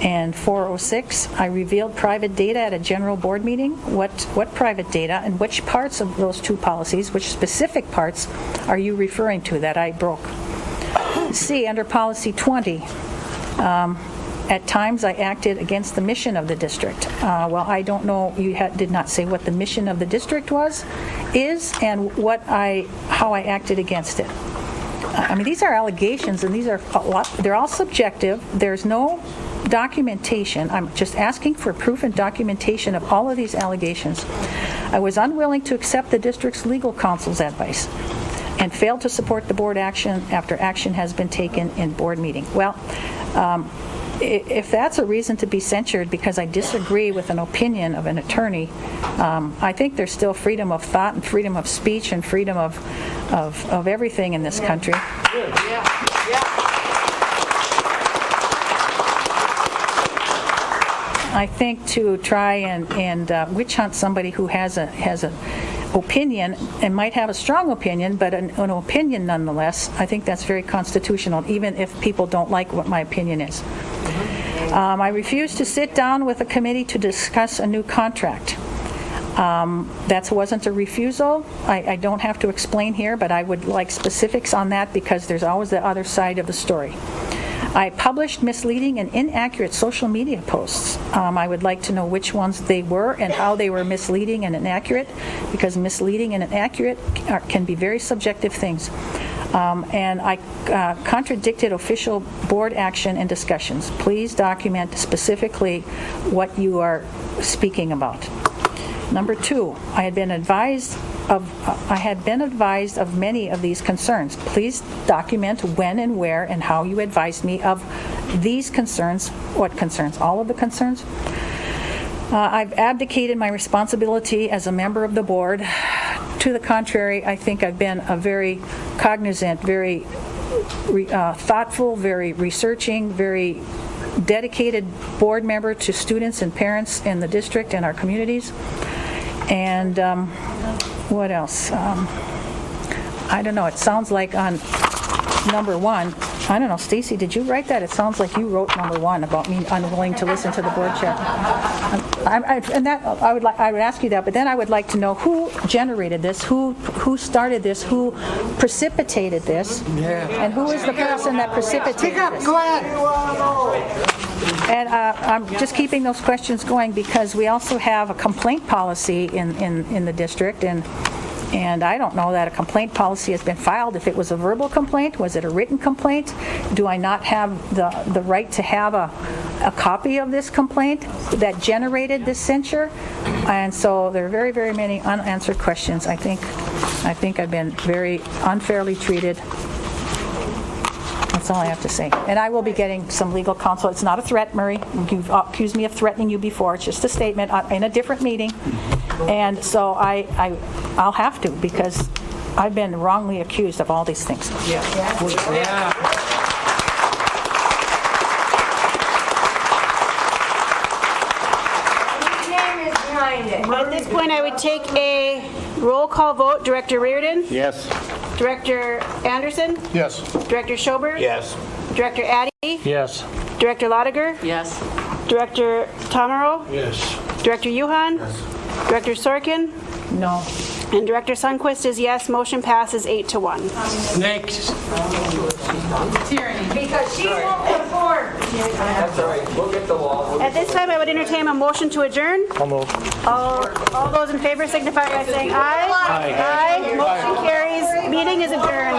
S4: and 406. I revealed private data at a general board meeting. What private data and which parts of those two policies, which specific parts are you referring to that I broke? C, under policy 20, at times I acted against the mission of the district. Well, I don't know, you did not say what the mission of the district is, and how I acted against it. I mean, these are allegations, and these are they're all subjective. There's no documentation. I'm just asking for proof and documentation of all of these allegations. I was unwilling to accept the district's legal counsel's advice and failed to support the board action after action has been taken in board meeting. Well, if that's a reason to be censured because I disagree with an opinion of an attorney, I think there's still freedom of thought and freedom of speech and freedom of everything in this country. I think to try and witch hunt somebody who has an opinion and might have a strong opinion, but an opinion nonetheless, I think that's very constitutional, even if people don't like what my opinion is. I refuse to sit down with a committee to discuss a new contract. That wasn't a refusal. I don't have to explain here, but I would like specifics on that because there's always the other side of the story. I published misleading and inaccurate social media posts. I would like to know which ones they were and how they were misleading and inaccurate, because misleading and inaccurate can be very subjective things. And I contradicted official board action and discussions. Please document specifically what you are speaking about. Number 2, I had been advised of many of these concerns. Please document when and where and how you advised me of these concerns. What concerns? All of the concerns? I've abdicated my responsibility as a member of the board. To the contrary, I think I've been a very cognizant, very thoughtful, very researching, very dedicated board member to students and parents in the district and our communities. And what else? I don't know. It sounds like on number 1, I don't know, Stacy, did you write that? It sounds like you wrote number 1 about me unwilling to listen to the board chair. I would ask you that, but then I would like to know who generated this, who started this, who precipitated this, and who is the person that precipitated this.
S7: Go ahead.
S4: And I'm just keeping those questions going because we also have a complaint policy in the district, and I don't know that a complaint policy has been filed. If it was a verbal complaint, was it a written complaint? Do I not have the right to have a copy of this complaint that generated this censure? And so there are very, very many unanswered questions. I think I've been very unfairly treated. That's all I have to say. And I will be getting some legal counsel. It's not a threat, Murray. You've accused me of threatening you before. It's just a statement in a different meeting. And so I'll have to, because I've been wrongly accused of all these things.
S1: At this point, I would take a roll call vote. Director Reardon?
S5: Yes.
S1: Director Anderson?
S6: Yes.
S1: Director Schober?
S3: Yes.
S1: Director Addy?
S12: Yes.
S1: Director Lotiger?
S2: Yes.
S1: Director Tomero?
S15: Yes.
S1: Director Yuhan? Director Sorkin?
S4: No.
S1: And Director Sundquist is yes. Motion passes 8-1.
S15: Next.
S13: Because she won't conform.
S1: At this time, I would entertain a motion to adjourn.
S12: I'll move.
S1: All those in favor signify by saying aye. Aye. Motion carries. Meeting is adjourned.